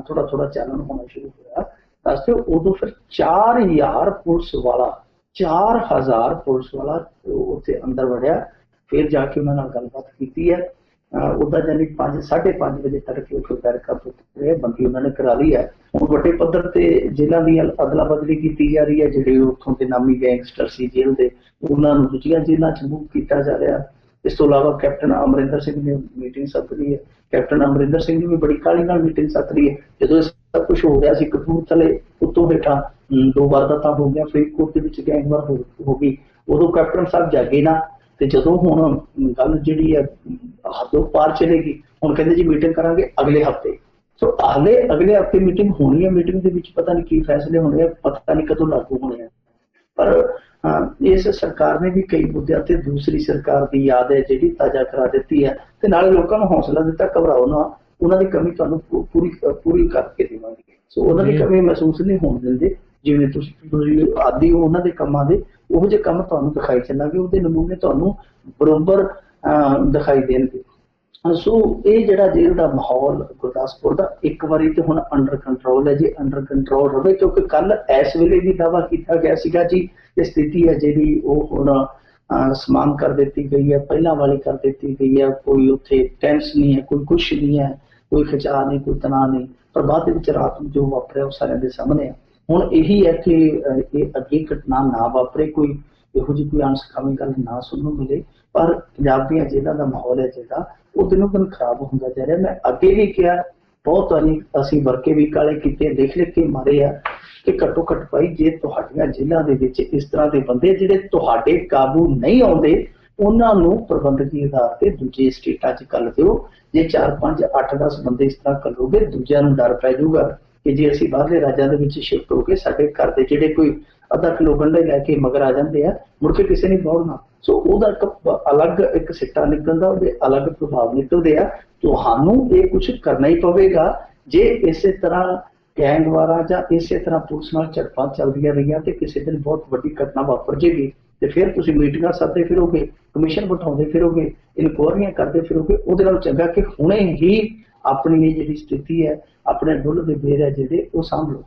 ਥੋੜਾ ਚਾਨਣ ਹੋਣਾ ਸ਼ੁਰੂ ਹੋਇਆ, ਦੱਸਦੇ ਉਦੋਂ ਫਿਰ 4000 ਪੁਲਿਸ ਵਾਲਾ 4000 ਪੁਲਿਸ ਵਾਲਾ ਉੱਥੇ ਅੰਦਰ ਵੜਿਆ। ਫਿਰ ਜਾ ਕੇ ਉਹਨਾਂ ਨਾਲ ਗੱਲਬਾਤ ਕੀਤੀ ਹੈ। ਉਹਦਾ ਜਾਨੀ 5:30 ਵਜੇ ਤੱਕ ਉਹ ਬੈਰਕਾਂ ਤੋਂ ਬੰਦੀ ਉਹਨਾਂ ਨੇ ਕਰਾ ਲਈ ਹੈ। ਹੁਣ ਵੱਡੇ ਪੱਧਰ ਤੇ ਜੇਲ੍ਹਾਂ ਦੀ ਅਦਲਾ ਬਦਲੀ ਕੀਤੀ ਜਾ ਰਹੀ ਹੈ। ਜਿਹੜੇ ਉੱਥੋਂ ਦੇ ਨਾਮੀ ਗੈਂਗਸਟਰ ਸੀ ਜੇਲ੍ਹ ਦੇ, ਉਹਨਾਂ ਨੂੰ ਦੂਜੀਆਂ ਜੇਲ੍ਹਾਂ 'ਚ ਮੂਵ ਕੀਤਾ ਜਾ ਰਿਹਾ। ਇਸ ਤੋਂ ਇਲਾਵਾ ਕੈਪਟਨ ਅਮਰਿੰਦਰ ਸਿੰਘ ਨੇ ਮੀਟਿੰਗ ਸੱਦ ਲਈ ਹੈ। ਕੈਪਟਨ ਅਮਰਿੰਦਰ ਸਿੰਘ ਨੇ ਵੀ ਬੜੀ ਕਾਹਲੀ ਨਾਲ ਮੀਟਿੰਗ ਸੱਦ ਲਈ ਹੈ। ਜਦੋਂ ਇਹ ਸਭ ਕੁਛ ਹੋ ਗਿਆ ਸੀ, ਕਪੂਰਥਲੇ ਉੱਤੋਂ ਹੇਠਾਂ 2 ਵਾਰਦਾਤਾਂ ਹੋ ਗਈਆਂ, ਫਰੀਦਕੋਟ ਦੇ ਵਿੱਚ ਗੈਂਗਵਾਰ ਹੋ ਗਈ, ਉਦੋਂ ਕੈਪਟਨ ਸਾਹਿਬ ਜਾਗੇ ਨਾ। ਤੇ ਜਦੋਂ ਹੁਣ ਗੱਲ ਜਿਹੜੀ ਹੈ ਹੱਦੋਂ ਪਾਰ ਚਲੇਗੀ, ਹੁਣ ਕਹਿੰਦੇ ਜੀ ਮੀਟਿੰਗ ਕਰਾਂਗੇ ਅਗਲੇ ਹਫ਼ਤੇ। ਸੋ ਅਗਲੇ ਹਫ਼ਤੇ ਮੀਟਿੰਗ ਹੋਣੀ ਹੈ। ਮੀਟਿੰਗ ਦੇ ਵਿੱਚ ਪਤਾ ਨਹੀਂ ਕੀ ਫੈਸਲੇ ਹੋਣੇ ਆ, ਪਤਾ ਨਹੀਂ ਕਦੋਂ ਲਾਗੂ ਹੋਣੇ ਆ। ਪਰ ਇਸ ਸਰਕਾਰ ਨੇ ਵੀ ਕਈ ਮੁੱਦਿਆਂ ਤੇ ਦੂਸਰੀ ਸਰਕਾਰ ਦੀ ਯਾਦ ਹੈ ਜਿਹੜੀ ਤਾਜ਼ਾ ਕਰਾ ਦਿੱਤੀ ਹੈ, ਤੇ ਨਾਲੇ ਲੋਕਾਂ ਨੂੰ ਹੌਸਲਾ ਦਿੱਤਾ, ਘਬਰਾਓ ਨਾ, ਉਹਨਾਂ ਦੀ ਕਮੀ ਤੁਹਾਨੂੰ ਪੂਰੀ ਕਰਕੇ ਦੇਵਾਂਗੇ। ਸੋ ਉਹਨਾਂ ਦੀ ਕਮੀ ਮਹਿਸੂਸ ਨਹੀਂ ਹੋਣ ਦਿੰਦੇ। ਜਿਵੇਂ ਤੁਸੀਂ ਆਦੀ ਹੋ ਉਹਨਾਂ ਦੇ ਕੰਮਾਂ ਦੇ, ਉਹੋ ਜਿਹੇ ਕੰਮ ਤੁਹਾਨੂੰ ਦਿਖਾਈ ਚੱਲਾਂਗੇ, ਉਹਦੇ ਨਮੂਨੇ ਤੁਹਾਨੂੰ ਬਰੋਬਰ ਦਿਖਾਈ ਦੇਣਗੇ। ਸੋ ਇਹ ਜਿਹੜਾ ਜੇਲ੍ਹ ਦਾ ਮਾਹੌਲ ਗੁਰਦਾਸਪੁਰ ਦਾ ਇੱਕ ਵਾਰੀ ਤੇ ਹੁਣ ਅੰਡਰ ਕੰਟਰੋਲ ਹੈ ਜੀ, ਅੰਡਰ ਕੰਟਰੋਲ ਰਹੇ। ਕਿਉਂਕਿ ਕੱਲ ਇਸ ਵੇਲੇ ਵੀ ਦਾਅਵਾ ਕੀਤਾ ਗਿਆ ਸੀਗਾ ਜੀ ਇਹ ਸਥਿਤੀ ਹੈ ਜਿਹੜੀ ਉਹ ਹੁਣ ਸਮਾਨ ਕਰ ਦਿੱਤੀ ਗਈ ਹੈ, ਪਹਿਲਾਂ ਵਾਲੀ ਕਰ ਦਿੱਤੀ ਗਈ ਹੈ, ਕੋਈ ਉੱਥੇ ਟੈਂਸ ਨਹੀਂ ਹੈ, ਕੋਈ ਕੁਛ ਨਹੀਂ ਹੈ, ਕੋਈ ਖਿਚਾਅ ਨਹੀਂ, ਕੋਈ ਤਣਾਅ ਨਹੀਂ। ਪਰ ਬਾਅਦ ਦੇ ਵਿੱਚ ਰਾਤ ਨੂੰ ਜੋ ਵਾਪਰਿਆ ਉਹ ਸਾਰਿਆਂ ਦੇ ਸਾਹਮਣੇ ਹੈ। ਹੁਣ ਇਹੀ ਹੈ ਕਿ ਇਹ ਅੱਗੇ ਘਟਨਾ ਨਾ ਵਾਪਰੇ, ਕੋਈ ਇਹੋ ਜਿਹੀ ਕੋਈ ਅਣਸਖਾਵੀ ਗੱਲ ਨਾ ਸੁਣਨ ਨੂੰ ਮਿਲੇ। ਪਰ ਪੰਜਾਬ ਦੀਆਂ ਜੇਲ੍ਹਾਂ ਦਾ ਮਾਹੌਲ ਹੈ ਜਿਹੜਾ ਉਹ ਦਿਨੋਂ ਦਿਨ ਖਰਾਬ ਹੁੰਦਾ ਜਾ ਰਿਹਾ। ਮੈਂ ਅੱਗੇ ਵੀ ਕਿਹਾ, ਬਹੁਤ ਵਾਰੀ ਅਸੀਂ ਵਰਕੇ ਵੀ ਕਾਲੇ ਕੀਤੇ, ਲਿਖ ਕੇ ਮਾਰੇ ਆ ਕਿ ਘੱਟੋ ਘੱਟ ਭਾਈ ਜੇ ਤੁਹਾਡੀਆਂ ਜੇਲ੍ਹਾਂ ਦੇ ਵਿੱਚ ਇਸ ਤਰ੍ਹਾਂ ਦੇ ਬੰਦੇ ਜਿਹੜੇ ਤੁਹਾਡੇ ਕਾਬੂ ਨਹੀਂ ਆਉਂਦੇ, ਉਹਨਾਂ ਨੂੰ ਪ੍ਰਬੰਧਕੀ ਆਧਾਰ ਤੇ ਦੂਜੇ ਸਟੇਟਾਂ 'ਚ ਕੱਲ ਦਿਓ। ਜੇ 4, 5, 8, 10 ਬੰਦੇ ਇਸ ਤਰ੍ਹਾਂ ਕੱਲੋਗੇ, ਦੂਜਿਆਂ ਨੂੰ ਡਰ ਪੈ ਜਾਊਗਾ ਕਿ ਜੇ ਅਸੀਂ ਬਾਹਰਲੇ ਰਾਜਾਂ ਦੇ ਵਿੱਚ ਸ਼ਿਫਟ ਹੋ ਕੇ ਸਾਡੇ ਘਰ ਦੇ ਜਿਹੜੇ ਕੋਈ ਅੱਧਾ ਕਿਲੋ ਗੰਢੇ ਲੈ ਕੇ ਮਗਰ ਆ ਜਾਂਦੇ ਆ, ਮੁੜ ਕੇ ਕਿਸੇ ਨੇ ਦੌੜਨਾ। ਸੋ ਉਹਦਾ ਅਲੱਗ ਇੱਕ ਸਿੱਟਾ ਨਿਕਲਦਾ, ਉਹਦੇ ਅਲੱਗ ਪ੍ਰਭਾਵ ਨਿਕਲਦੇ ਆ। ਤੁਹਾਨੂੰ ਇਹ ਕੁਛ ਕਰਨਾ ਹੀ ਪਵੇਗਾ। ਜੇ ਇਸੇ ਤਰ੍ਹਾਂ ਗੈਂਗਵਾਰਾਂ ਜਾਂ ਇਸੇ ਤਰ੍ਹਾਂ ਪੁਲਿਸ ਨਾਲ ਝੜਪਾਂ ਚੱਲਦੀਆਂ ਰਹੀਆਂ ਤੇ ਕਿਸੇ ਦਿਨ ਬਹੁਤ ਵੱਡੀ ਘਟਨਾ ਵਾਪਰ ਜੇਗੀ, ਤੇ ਫਿਰ ਤੁਸੀਂ ਮੀਟਿੰਗਾਂ ਸੱਦਦੇ ਫਿਰੋਗੇ, ਕਮਿਸ਼ਨ ਬਿਠਾਉਂਦੇ ਫਿਰੋਗੇ, ਇਨਕੁਆਇਰੀਆਂ ਕਰਦੇ ਫਿਰੋਗੇ। ਉਹਦੇ ਨਾਲ ਚੰਗਾ ਕਿ ਹੁਣੇ ਹੀ ਆਪਣੀ ਇਹ ਜਿਹੜੀ ਸਥਿਤੀ ਹੈ, ਆਪਣੇ ਦੁੱਲ ਦੇ ਬੇਰ ਹੈ ਜਿਹੜੇ ਉਹ ਸਾਂਭ ਲਓ।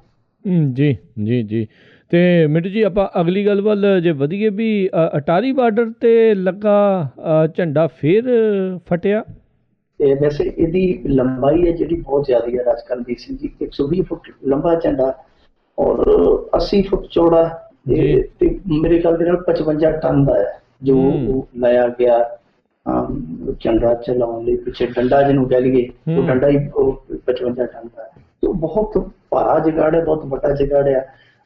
ਜੀ ਜੀ ਜੀ। ਤੇ ਮਿੰਟੂ ਜੀ ਆਪਾਂ ਅਗਲੀ ਗੱਲ ਵੱਲ ਜੇ ਵਧੀਏ ਵੀ ਅਟਾਰੀ ਬਾਰਡਰ ਤੇ ਲੱਗਾ ਝੰਡਾ ਫਿਰ ਫਟਿਆ।
ਤੇ ਵੈਸੇ ਇਹਦੀ ਲੰਬਾਈ ਹੈ ਜਿਹੜੀ ਬਹੁਤ ਜ਼ਿਆਦਾ ਹੈ ਰਾਜਕਰਨਜੀਤ ਸਿੰਘ ਜੀ, 120 ਫੁੱਟ ਲੰਬਾ ਝੰਡਾ, ਔਰ 80 ਫੁੱਟ ਚੌੜਾ ਤੇ ਮੇਰੇ ਖਿਆਲ ਦੇ ਨਾਲ 55 ਟਨ ਦਾ ਹੈ ਜੋ ਲਾਇਆ ਗਿਆ ਝੰਡਾ ਚਲਾਉਣ ਲਈ। ਪਿੱਛੇ ਡੰਡਾ ਜਿਹਨੂੰ ਕਹਿ ਲਈਏ, ਉਹ ਡੰਡਾ ਹੀ 55 ਟਨ ਦਾ ਹੈ। ਤੇ ਬਹੁਤ ਭਾਰਾ ਜਗਾੜ ਹੈ, ਬਹੁਤ ਵੱਡਾ ਜਗਾੜ ਹੈ।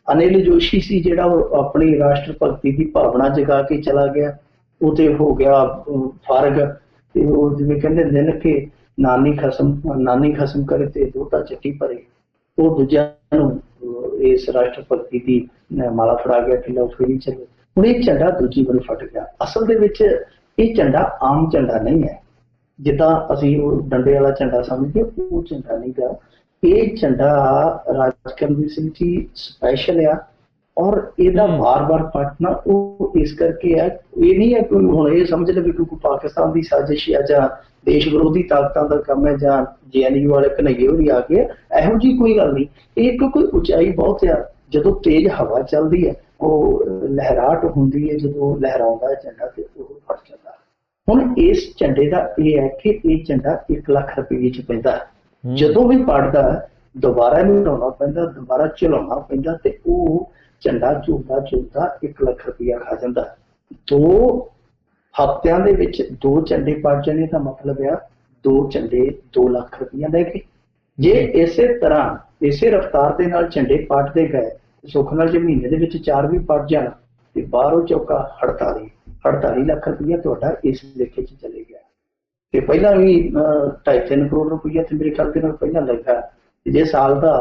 ਅਨਿਲ ਜੋਸ਼ੀ ਸੀ ਜਿਹੜਾ ਉਹ ਆਪਣੀ ਰਾਸ਼ਟਰ ਭਗਤੀ ਦੀ ਭਾਵਨਾ ਜਗਾ ਕੇ ਚਲਾ ਗਿਆ, ਉਹ ਤੇ ਹੋ ਗਿਆ ਫਾਰਗ। ਤੇ ਉਹ ਜਿਵੇਂ ਕਹਿੰਦੇ ਦਿਨ ਕਿ ਨਾਨੀ ਖਸਮ ਕਰੇ ਤੇ ਦੋਤਾ ਚੱਟੀ ਭਰੇ, ਉਹ ਦੂਜਿਆਂ ਨੂੰ ਇਸ ਰਾਸ਼ਟਰ ਭਗਤੀ ਦੀ ਮਾਲਾ ਫੜਾ ਗਿਆ ਕਿ ਲਓ ਫੇਰੀ ਚੱਲੋ। ਹੁਣ ਇਹ ਝੰਡਾ ਦੂਜੀ ਵਾਰੀ ਫਟ ਗਿਆ। ਅਸਲ ਦੇ ਵਿੱਚ ਇਹ ਝੰਡਾ ਆਮ ਝੰਡਾ ਨਹੀਂ ਹੈ, ਜਿੱਦਾਂ ਅਸੀਂ ਉਹ ਡੰਡੇ ਵਾਲਾ ਝੰਡਾ ਸਮਝਦੇ, ਉਹ ਝੰਡਾ ਨਹੀਂ ਗਾ। ਇਹ ਝੰਡਾ ਰਾਜਾ ਕਰਮਵੀਰ ਸਿੰਘ ਜੀ ਸਪੈਸ਼ਲ ਆ, ਔਰ ਇਹਦਾ ਵਾਰ-ਵਾਰ ਪਟਨਾ ਉਹ ਇਸ ਕਰਕੇ ਹੈ, ਇਹ ਨਹੀਂ ਹੈ ਕੋਈ ਹੁਣ ਇਹ ਸਮਝ ਲਵੇ ਕਿ ਕੋਈ ਪਾਕਿਸਤਾਨ ਦੀ ਸਾਜ਼ਿਸ਼ ਹੈ ਜਾਂ ਦੇਸ਼ ਵਿਰੋਧੀ ਤਾਕਤਾਂ ਦਾ ਕੰਮ ਹੈ ਜਾਂ JNU ਵਾਲੇ ਘਨੱਈਏ ਹੋਰੀ ਆ ਗਏ, ਇਹੋ ਜਿਹੀ ਕੋਈ ਗੱਲ ਨਹੀਂ। ਇਹ ਕਿਉਂਕਿ ਉਚਾਈ ਬਹੁਤ ਆ, ਜਦੋਂ ਤੇਜ਼ ਹਵਾ ਚੱਲਦੀ ਹੈ ਉਹ ਲਹਿਰਾਟ ਹੁੰਦੀ ਹੈ, ਜਦੋਂ ਲਹਿਰਾਉਂਦਾ ਹੈ ਝੰਡਾ ਤੇ ਉਹ ਫਟ ਜਾਂਦਾ। ਹੁਣ ਇਸ ਝੰਡੇ ਦਾ ਇਹ ਹੈ ਕਿ ਇਹ ਝੰਡਾ 1 ਲੱਖ ਰੁਪਏ ਚ ਪੈਂਦਾ, ਜਦੋਂ ਵੀ ਪੜਦਾ ਦੁਬਾਰਾ ਇਹਨੂੰ ਲਾਉਣਾ ਪੈਂਦਾ, ਦੁਬਾਰਾ ਚਲਾਉਣਾ ਪੈਂਦਾ, ਤੇ ਉਹ ਝੰਡਾ ਝੂਲਦਾ 1 ਲੱਖ ਰੁਪਇਆ ਖਾ ਜਾਂਦਾ। 2 ਹਫ਼ਤਿਆਂ ਦੇ ਵਿੱਚ 2 ਝੰਡੇ ਪੜ ਜਾਣੇ ਦਾ ਮਤਲਬ ਆ 2 ਝੰਡੇ 2 ਲੱਖ ਰੁਪਇਆ ਲੈ ਕੇ। ਜੇ ਇਸੇ ਤਰ੍ਹਾਂ ਇਸੇ ਰਫ਼ਤਾਰ ਦੇ ਨਾਲ ਝੰਡੇ ਪੜਦੇ ਗਏ, ਸੁੱਖ ਨਾਲ ਜੇ ਮਹੀਨੇ ਦੇ ਵਿੱਚ 4 ਵੀ ਪੜ ਜਾਣ ਤੇ ਬਾਹਰੋਂ ਚੌਕਾ 48 ਲੱਖ ਰੁਪਇਆ ਤੁਹਾਡਾ ਇਸ ਲੇਖੇ 'ਚ ਚਲੇ ਗਿਆ। ਤੇ ਪਹਿਲਾਂ ਵੀ 2.5-3 ਕਰੋੜ ਰੁਪਇਆ ਤੇ ਮੇਰੇ ਖਿਆਲ ਦੇ ਨਾਲ ਪਹਿਲਾਂ ਲੱਗਾ। ਜੇ ਸਾਲ ਦਾ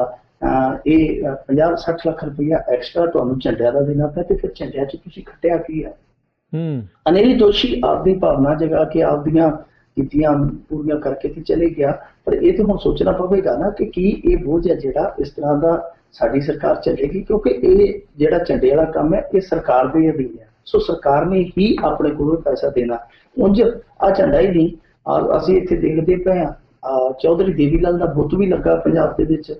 ਇਹ 50-60 ਲੱਖ ਰੁਪਇਆ ਐਕਸਟਰਾ ਤੁਹਾਨੂੰ ਝੰਡਿਆਂ ਦਾ ਦੇਣਾ ਪਿਆ, ਤੇ ਫਿਰ ਝੰਡਿਆਂ 'ਚ ਤੁਸੀਂ ਖੱਟਿਆ ਕੀ ਹੈ? ਅਨਿਲ ਜੋਸ਼ੀ ਆਪਦੀ ਭਾਵਨਾ ਜਗਾ ਕੇ ਆਪਦੀਆਂ ਕੀਤੀਆਂ ਪੂਰੀਆਂ ਕਰਕੇ ਤੇ ਚਲੇ ਗਿਆ। ਪਰ ਇਹ ਤੇ ਹੁਣ ਸੋਚਣਾ ਪਵੇਗਾ ਨਾ ਕਿ ਕੀ ਇਹ ਬੋਝ ਹੈ ਜਿਹੜਾ ਇਸ ਤਰ੍ਹਾਂ ਦਾ ਸਾਡੀ ਸਰਕਾਰ ਚੱਲੇਗੀ, ਕਿਉਂਕਿ ਇਹ ਜਿਹੜਾ ਝੰਡੇ ਵਾਲਾ ਕੰਮ ਹੈ ਇਹ ਸਰਕਾਰ ਦੇ ਅਧੀਨ ਹੈ। ਸੋ ਸਰਕਾਰ ਨੇ ਹੀ ਆਪਣੇ ਕੋਲੋਂ ਪੈਸਾ ਦੇਣਾ। ਉਂਝ ਆ ਝੰਡਾ ਹੀ ਨਹੀਂ, ਅਸੀਂ ਇੱਥੇ ਦੇਖਦੇ ਪਏ ਹਾਂ ਚੌਧਰੀ ਦੇਵੀ ਲਾਲ ਦਾ ਬੁੱਤ ਵੀ ਲੱਗਾ ਪੰਜਾਬ ਦੇ ਵਿੱਚ।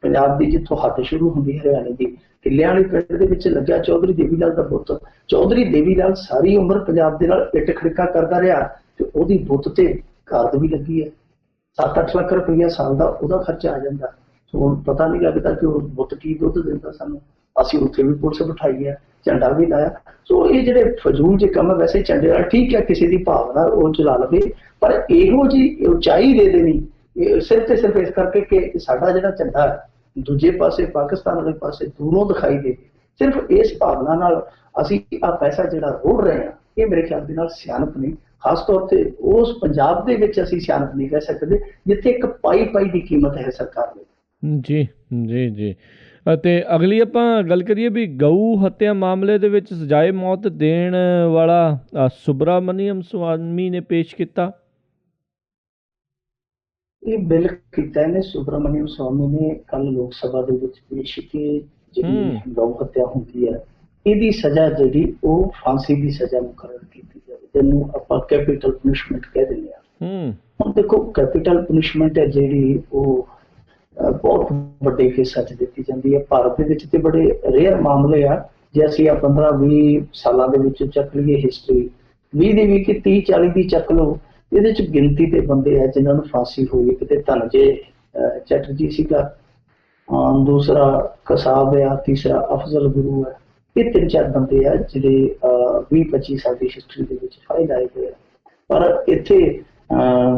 ਪੰਜਾਬ ਦੀ ਜਿੱਥੋਂ ਹੱਦ ਸ਼ੁਰੂ ਹੁੰਦੀ ਹਰਿਆਣੇ ਦੀ, ਕਿੱਲਿਆਂ ਵਾਲੀ ਪਿੰਡ ਦੇ ਵਿੱਚ ਲੱਗਿਆ ਚੌਧਰੀ ਦੇਵੀ ਲਾਲ ਦਾ ਬੁੱਤ। ਚੌਧਰੀ ਦੇਵੀ ਲਾਲ ਸਾਰੀ ਉਮਰ ਪੰਜਾਬ ਦੇ ਨਾਲ ਇੱਟ ਖੜਕਾ ਕਰਦਾ ਰਿਹਾ, ਤੇ ਉਹਦੀ ਬੁੱਤ ਤੇ ਕਾਰਦ ਵੀ ਲੱਗੀ ਹੈ। 7-8 ਲੱਖ ਰੁਪਈਆ ਸਾਲ ਦਾ ਉਹਦਾ ਖਰਚਾ ਆ ਜਾਂਦਾ। ਹੁਣ ਪਤਾ ਨਹੀਂ ਲੱਗਦਾ ਕਿ ਉਹ ਬੁੱਤ ਕੀ ਦੁੱਧ ਦਿੰਦਾ ਸਾਨੂੰ। ਅਸੀਂ ਉੱਥੇ ਵੀ ਪੁਲਿਸ ਬਿਠਾਈ ਹੈ, ਝੰਡਾ ਵੀ ਲਾਇਆ। ਸੋ ਇਹ ਜਿਹੜੇ ਫਜ਼ੂਲ ਜੇ ਕੰਮ ਹੈ, ਵੈਸੇ ਝੰਡੇ ਵਾਲਾ ਠੀਕ ਹੈ, ਕਿਸੇ ਦੀ ਭਾਵਨਾ ਉਹ ਚਲਾ ਲਵੇ, ਪਰ ਇਹੋ ਜਿਹੀ ਉਚਾਈ ਦੇ ਦੇਣੀ ਸਿਰਫ ਤੇ ਸਿਰਫ ਇਸ ਕਰਕੇ ਕਿ ਸਾਡਾ ਜਿਹੜਾ ਝੰਡਾ ਦੂਜੇ ਪਾਸੇ ਪਾਕਿਸਤਾਨ ਵਾਲੇ ਪਾਸੇ ਦੂਰੋਂ ਦਿਖਾਈ ਦੇ, ਸਿਰਫ ਇਸ ਭਾਵਨਾ ਨਾਲ ਅਸੀਂ ਆ ਪੈਸਾ ਜਿਹੜਾ ਰੋੜ ਰਹੇ ਹਾਂ, ਇਹ ਮੇਰੇ ਖਿਆਲ ਦੇ ਨਾਲ ਸਿਆਣਪ ਨਹੀਂ। ਖਾਸ ਤੌਰ ਤੇ ਉਸ ਪੰਜਾਬ ਦੇ ਵਿੱਚ ਅਸੀਂ ਸਿਆਣਪ ਨਹੀਂ ਕਹਿ ਸਕਦੇ ਜਿੱਥੇ ਇੱਕ ਪਾਈ ਦੀ ਕੀਮਤ ਹੈ ਸਰਕਾਰ ਲਈ।
ਜੀ ਅਤੇ ਅਗਲੀ ਆਪਾਂ ਗੱਲ ਕਰੀਏ ਵੀ ਗਊ ਹੱਤਿਆ ਮਾਮਲੇ ਦੇ ਵਿੱਚ ਸਜ਼ਾਏ ਮੌਤ ਦੇਣ ਵਾਲਾ ਸੁਬਰਾਮਨੀਅਮ ਸਵਾਮੀ ਨੇ ਪੇਸ਼ ਕੀਤਾ।
ਇਹ ਬਿੱਲ ਕੀਤਾ ਇਹਨੇ ਸੁਬਰਾਮਨੀਅਮ ਸਵਾਮੀ ਨੇ ਕੱਲ ਲੋਕ ਸਭਾ ਦੇ ਵਿੱਚ ਪੇਸ਼ ਕੀਤੀ। ਜਿਹੜੀ ਗਊ ਹੱਤਿਆ ਹੁੰਦੀ ਹੈ ਇਹਦੀ ਸਜ਼ਾ ਜਿਹੜੀ ਉਹ ਫਾਂਸੀ ਦੀ ਸਜ਼ਾ ਮੁਕਰਰ ਕੀਤੀ ਜਾਵੇ, ਜਿਹਨੂੰ ਆਪਾਂ ਕੈਪੀਟਲ ਪਨਿਸ਼ਮੈਂਟ ਕਹਿ ਦਿੰਦੇ ਹਾਂ। ਹੁਣ ਦੇਖੋ ਕੈਪੀਟਲ ਪਨਿਸ਼ਮੈਂਟ ਹੈ ਜਿਹੜੀ ਉਹ ਬਹੁਤ ਵੱਡੇ ਕੇਸਾਂ 'ਚ ਦਿੱਤੀ ਜਾਂਦੀ ਹੈ। ਭਾਰਤ ਦੇ ਵਿੱਚ ਤੇ ਬੜੇ ਰੇਅਰ ਮਾਮਲੇ ਆ। ਜੇ ਅਸੀਂ 15-20 ਸਾਲਾਂ ਦੇ ਵਿੱਚ ਚੱਕ ਲਈਏ ਹਿਸਟਰੀ, 20 ਦੀ ਵੀ ਕਿ 30-40 ਦੀ ਚੱਕ ਲਓ, ਇਹਦੇ 'ਚ ਗਿਣਤੀ ਦੇ ਬੰਦੇ ਆ ਜਿਨ੍ਹਾਂ ਨੂੰ ਫਾਂਸੀ ਹੋਈ। ਕਿਤੇ ਧਨਜੇ ਚੈਟਰਜੀ ਸੀਗਾ, ਦੂਸਰਾ ਕਸਾਬ ਆ, ਤੀਸਰਾ ਅਫਜ਼ਲ ਗੁਰੂ ਹੈ। ਇਹ 3-4 ਬੰਦੇ ਆ ਜਿਹੜੇ 20-25 ਸਾਲ ਦੀ ਹਿਸਟਰੀ ਦੇ ਵਿੱਚ ਫਾਈਲ ਆਏ ਹੋਏ ਆ। ਪਰ ਇੱਥੇ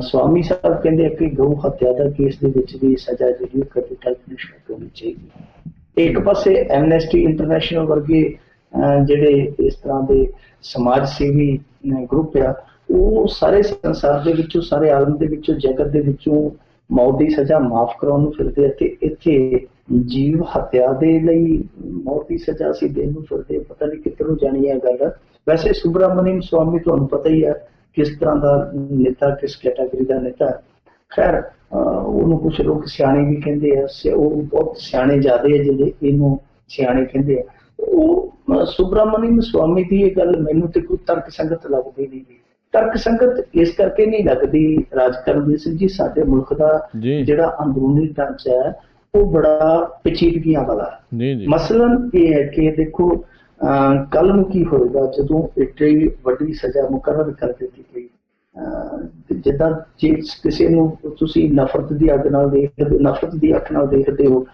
ਸਵਾਮੀ ਸਾਹਿਬ ਕਹਿੰਦੇ ਕਿ ਗਊ ਹੱਤਿਆ ਦਾ ਕੇਸ ਦੇ ਵਿੱਚ ਵੀ ਸਜ਼ਾ ਜਿਹੜੀ ਕੈਪੀਟਲ ਪਨਿਸ਼ਮੈਂਟ ਹੋਣੀ ਚਾਹੀਦੀ। ਇੱਕ ਪਾਸੇ ਐਮਨੈਸਟੀ ਇੰਟਰਨੈਸ਼ਨਲ ਵਰਗੇ ਜਿਹੜੇ ਇਸ ਤਰ੍ਹਾਂ ਦੇ ਸਮਾਜ ਸੇਵੀ ਗਰੁੱਪ ਆ, ਉਹ ਸਾਰੇ ਸੰਸਾਰ ਦੇ ਵਿੱਚੋਂ, ਸਾਰੇ ਆਲਮ ਦੇ ਵਿੱਚੋਂ, ਜਗਤ ਦੇ ਵਿੱਚੋਂ ਮੌਤ ਦੀ ਸਜ਼ਾ ਮਾਫ ਕਰਾਉਣ ਨੂੰ ਫਿਰਦੇ ਆ, ਤੇ ਇੱਥੇ ਜੀਵ ਹੱਤਿਆ ਦੇ ਲਈ ਮੌਤ ਦੀ ਸਜ਼ਾ ਅਸੀਂ ਦੇਣ ਨੂੰ ਫਿਰਦੇ। ਪਤਾ ਨਹੀਂ ਕਿੱਧਰੋਂ ਜਾਣੀ ਹੈ ਗੱਲ। ਵੈਸੇ ਸੁਬਰਾਮਨੀਅਮ ਸਵਾਮੀ ਤੁਹਾਨੂੰ ਪਤਾ ਹੀ ਹੈ ਕਿਸ ਤਰ੍ਹਾਂ ਦਾ ਨੇਤਾ, ਕਿਸ ਕੈਟਾਗਰੀ ਦਾ ਨੇਤਾ। ਖੈਰ ਉਹਨੂੰ ਕੁਛ ਲੋਕ ਸਿਆਣੇ ਵੀ ਕਹਿੰਦੇ ਆ, ਉਹ ਬਹੁਤ ਸਿਆਣੇ ਜ਼ਿਆਦੇ ਆ ਜਿਹੜੇ ਇਹਨੂੰ ਸਿਆਣੇ ਕਹਿੰਦੇ ਆ। ਉਹ ਸੁਬਰਾਮਨੀਅਮ ਸਵਾਮੀ ਦੀ ਇਹ ਗੱਲ ਮੈਨੂੰ ਤੇ ਕੋਈ ਤਰਕ ਸੰਗਤ ਲੱਗਦੀ ਨਹੀਂ। ਤਰਕ ਸੰਗਤ ਇਸ ਕਰਕੇ ਨਹੀਂ ਲੱਗਦੀ ਰਾਜ ਕਰਮਵੀਰ ਸਿੰਘ ਜੀ, ਸਾਡੇ ਮੁਲਕ ਦਾ ਜਿਹੜਾ ਅੰਦਰੂਨੀ ਢਾਂਚਾ ਹੈ ਉਹ ਬੜਾ ਪੇਚੀਦਗੀਆਂ ਵਾਲਾ। ਮਸਲਨ ਇਹ ਹੈ ਕਿ ਦੇਖੋ ਕੱਲ ਨੂੰ ਕੀ ਹੋਏਗਾ ਜਦੋਂ ਇੱਡੀ ਵੱਡੀ ਸਜ਼ਾ ਮੁਕਰਰ ਕਰ ਦਿੱਤੀ ਗਈ ਜਿੱਦਾਂ ਜੇ ਕਿਸੇ ਨੂੰ ਤੁਸੀਂ ਨਫ਼ਰਤ ਦੀ ਅੱਗ ਨਾਲ ਦੇਖਦੇ, ਨਫ਼ਰਤ ਦੀ ਅੱਖ ਨਾਲ ਦੇਖਦੇ ਹੋ,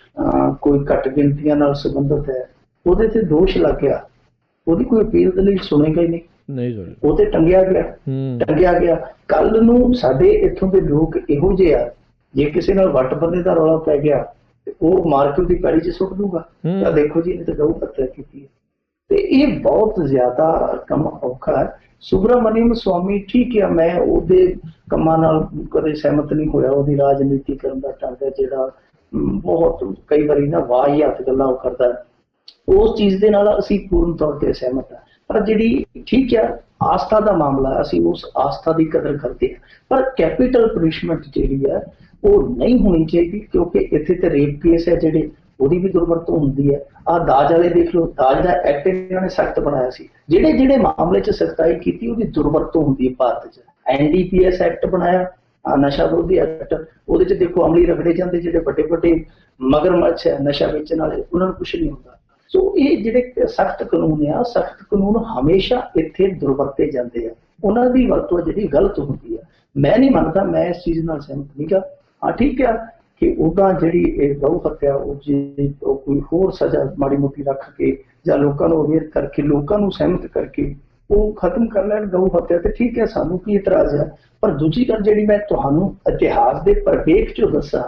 ਕੋਈ ਘੱਟ ਗਿਣਤੀਆਂ ਨਾਲ ਸੰਬੰਧਿਤ ਹੈ, ਉਹਦੇ ਤੇ ਦੋਸ਼ ਲੱਗ ਗਿਆ, ਉਹਦੀ ਕੋਈ ਅਪੀਲ ਦੇ ਲਈ ਸੁਣੇਗਾ ਹੀ ਨਹੀਂ, ਉਹ ਤੇ ਟੰਗਿਆ ਗਿਆ। ਕੱਲ ਨੂੰ ਸਾਡੇ ਇੱਥੋਂ ਦੇ ਲੋਕ ਇਹੋ ਜਿਹੇ ਆ, ਜੇ ਕਿਸੇ ਨਾਲ ਵੱਟ ਬੰਨੇ ਦਾ ਰੌਲਾ ਪੈ ਗਿਆ ਤੇ ਉਹ ਮਾਰਕੀਟ ਦੀ ਪੈੜੀ 'ਚ ਸੁੱਟ ਦੂਗਾ, ਤਾਂ ਦੇਖੋ ਜੀ ਇਹਨੇ ਤਾਂ ਗਊ ਹੱਤਿਆ ਕੀਤੀ ਹੈ। ਤੇ ਇਹ ਬਹੁਤ ਜ਼ਿਆਦਾ ਕੰਮ ਔਖਾ ਹੈ। ਸੁਬਰਾਮਨੀਅਮ ਸਵਾਮੀ ਠੀਕ ਹੈ, ਮੈਂ ਉਹਦੇ ਕੰਮਾਂ ਨਾਲ ਕਦੇ ਸਹਿਮਤ ਨਹੀਂ ਹੋਇਆ, ਉਹਦੀ ਰਾਜਨੀਤੀ ਕਰਨ ਦਾ ਢੰਗ ਹੈ ਜਿਹੜਾ ਬਹੁਤ ਕਈ ਵਾਰੀ ਨਾ ਵਾਹੀਆਤ ਗੱਲਾਂ ਉਹ ਕਰਦਾ, ਉਸ ਚੀਜ਼ ਦੇ ਨਾਲ ਅਸੀਂ ਪੂਰਨ ਤੌਰ ਤੇ ਸਹਿਮਤ ਹਾਂ। ਪਰ ਜਿਹੜੀ ਠੀਕ ਹੈ ਆਸਥਾ ਦਾ ਮਾਮਲਾ, ਅਸੀਂ ਉਸ ਆਸਥਾ ਦੀ ਕਦਰ ਕਰਦੇ ਹਾਂ, ਪਰ ਕੈਪੀਟਲ ਪਨਿਸ਼ਮੈਂਟ ਜਿਹੜੀ ਹੈ ਉਹ ਨਹੀਂ ਹੋਣੀ ਚਾਹੀਦੀ, ਕਿਉਂਕਿ ਇੱਥੇ ਤੇ ਰੇਪ ਕੇਸ ਹੈ ਜਿਹੜੇ, ਉਹਦੀ ਵੀ ਦੁਰਵਰਤੋਂ ਹੁੰਦੀ ਹੈ। ਆਹ ਦਾਜ ਵਾਲੇ ਦੇਖ ਲਓ, ਦਾਜ ਦਾ ਐਕਟ ਇਹਨਾਂ ਨੇ ਸਖਤ ਬਣਾਇਆ ਸੀ, ਜਿਹੜੇ ਮਾਮਲੇ 'ਚ ਸਖਤਾਈ ਕੀਤੀ ਉਹਦੀ ਦੁਰਵਰਤੋਂ ਹੁੰਦੀ ਹੈ ਭਾਰਤ 'ਚ। NDPS ਐਕਟ ਬਣਾਇਆ, ਨਸ਼ਾ ਵਿਰੋਧੀ ਐਕਟ, ਉਹਦੇ 'ਚ ਦੇਖੋ ਅਮਲੀ ਰਗੜੇ ਜਾਂਦੇ, ਜਿਹੜੇ ਵੱਡੇ ਮਗਰਮੱਛ ਹੈ ਨਸ਼ਾ ਵੇਚਣ ਵਾਲੇ, ਉਹਨਾਂ ਨੂੰ ਕੁਛ ਨਹੀਂ ਹੁੰਦਾ। ਸੋ ਇਹ ਜਿਹੜੇ ਸਖਤ ਕਾਨੂੰਨ ਆ, ਸਖਤ ਕਾਨੂੰਨ ਹਮੇਸ਼ਾ ਇੱਥੇ ਦੁਰਵਰਤੇ ਜਾਂਦੇ ਆ, ਉਹਨਾਂ ਦੀ ਵਰਤੋਂ ਜਿਹੜੀ ਗਲਤ ਹੁੰਦੀ ਆ। ਮੈਂ ਨਹੀਂ ਮੰਨਦਾ, ਮੈਂ ਇਸ ਚੀਜ਼ ਨਾਲ ਸਹਿਮਤ ਨਹੀਂ ਗਾ। ਹਾਂ ਠੀਕ ਆ ਕਿ ਉਹਦਾ ਜਿਹੜੀ ਇਹ ਗਊ ਹੱਤਿਆ ਉਹ ਕੋਈ ਹੋਰ ਸਜ਼ਾ ਮਾੜੀ ਮੋਟੀ ਰੱਖ ਕੇ ਜਾਂ ਲੋਕਾਂ ਨੂੰ ਅਵੇਅਰ ਕਰਕੇ, ਲੋਕਾਂ ਨੂੰ ਸਹਿਮਤ ਕਰਕੇ ਉਹ ਖਤਮ ਕਰ ਲੈਣ ਗਊ ਹੱਤਿਆ, ਤੇ ਠੀਕ ਹੈ, ਸਾਨੂੰ ਕੀ ਇਤਰਾਜ਼ ਹੈ। ਪਰ ਦੂਜੀ ਗੱਲ ਜਿਹੜੀ ਮੈਂ ਤੁਹਾਨੂੰ ਇਤਿਹਾਸ ਦੇ ਪ੍ਰਵੇਖ 'ਚੋਂ ਦੱਸਾਂ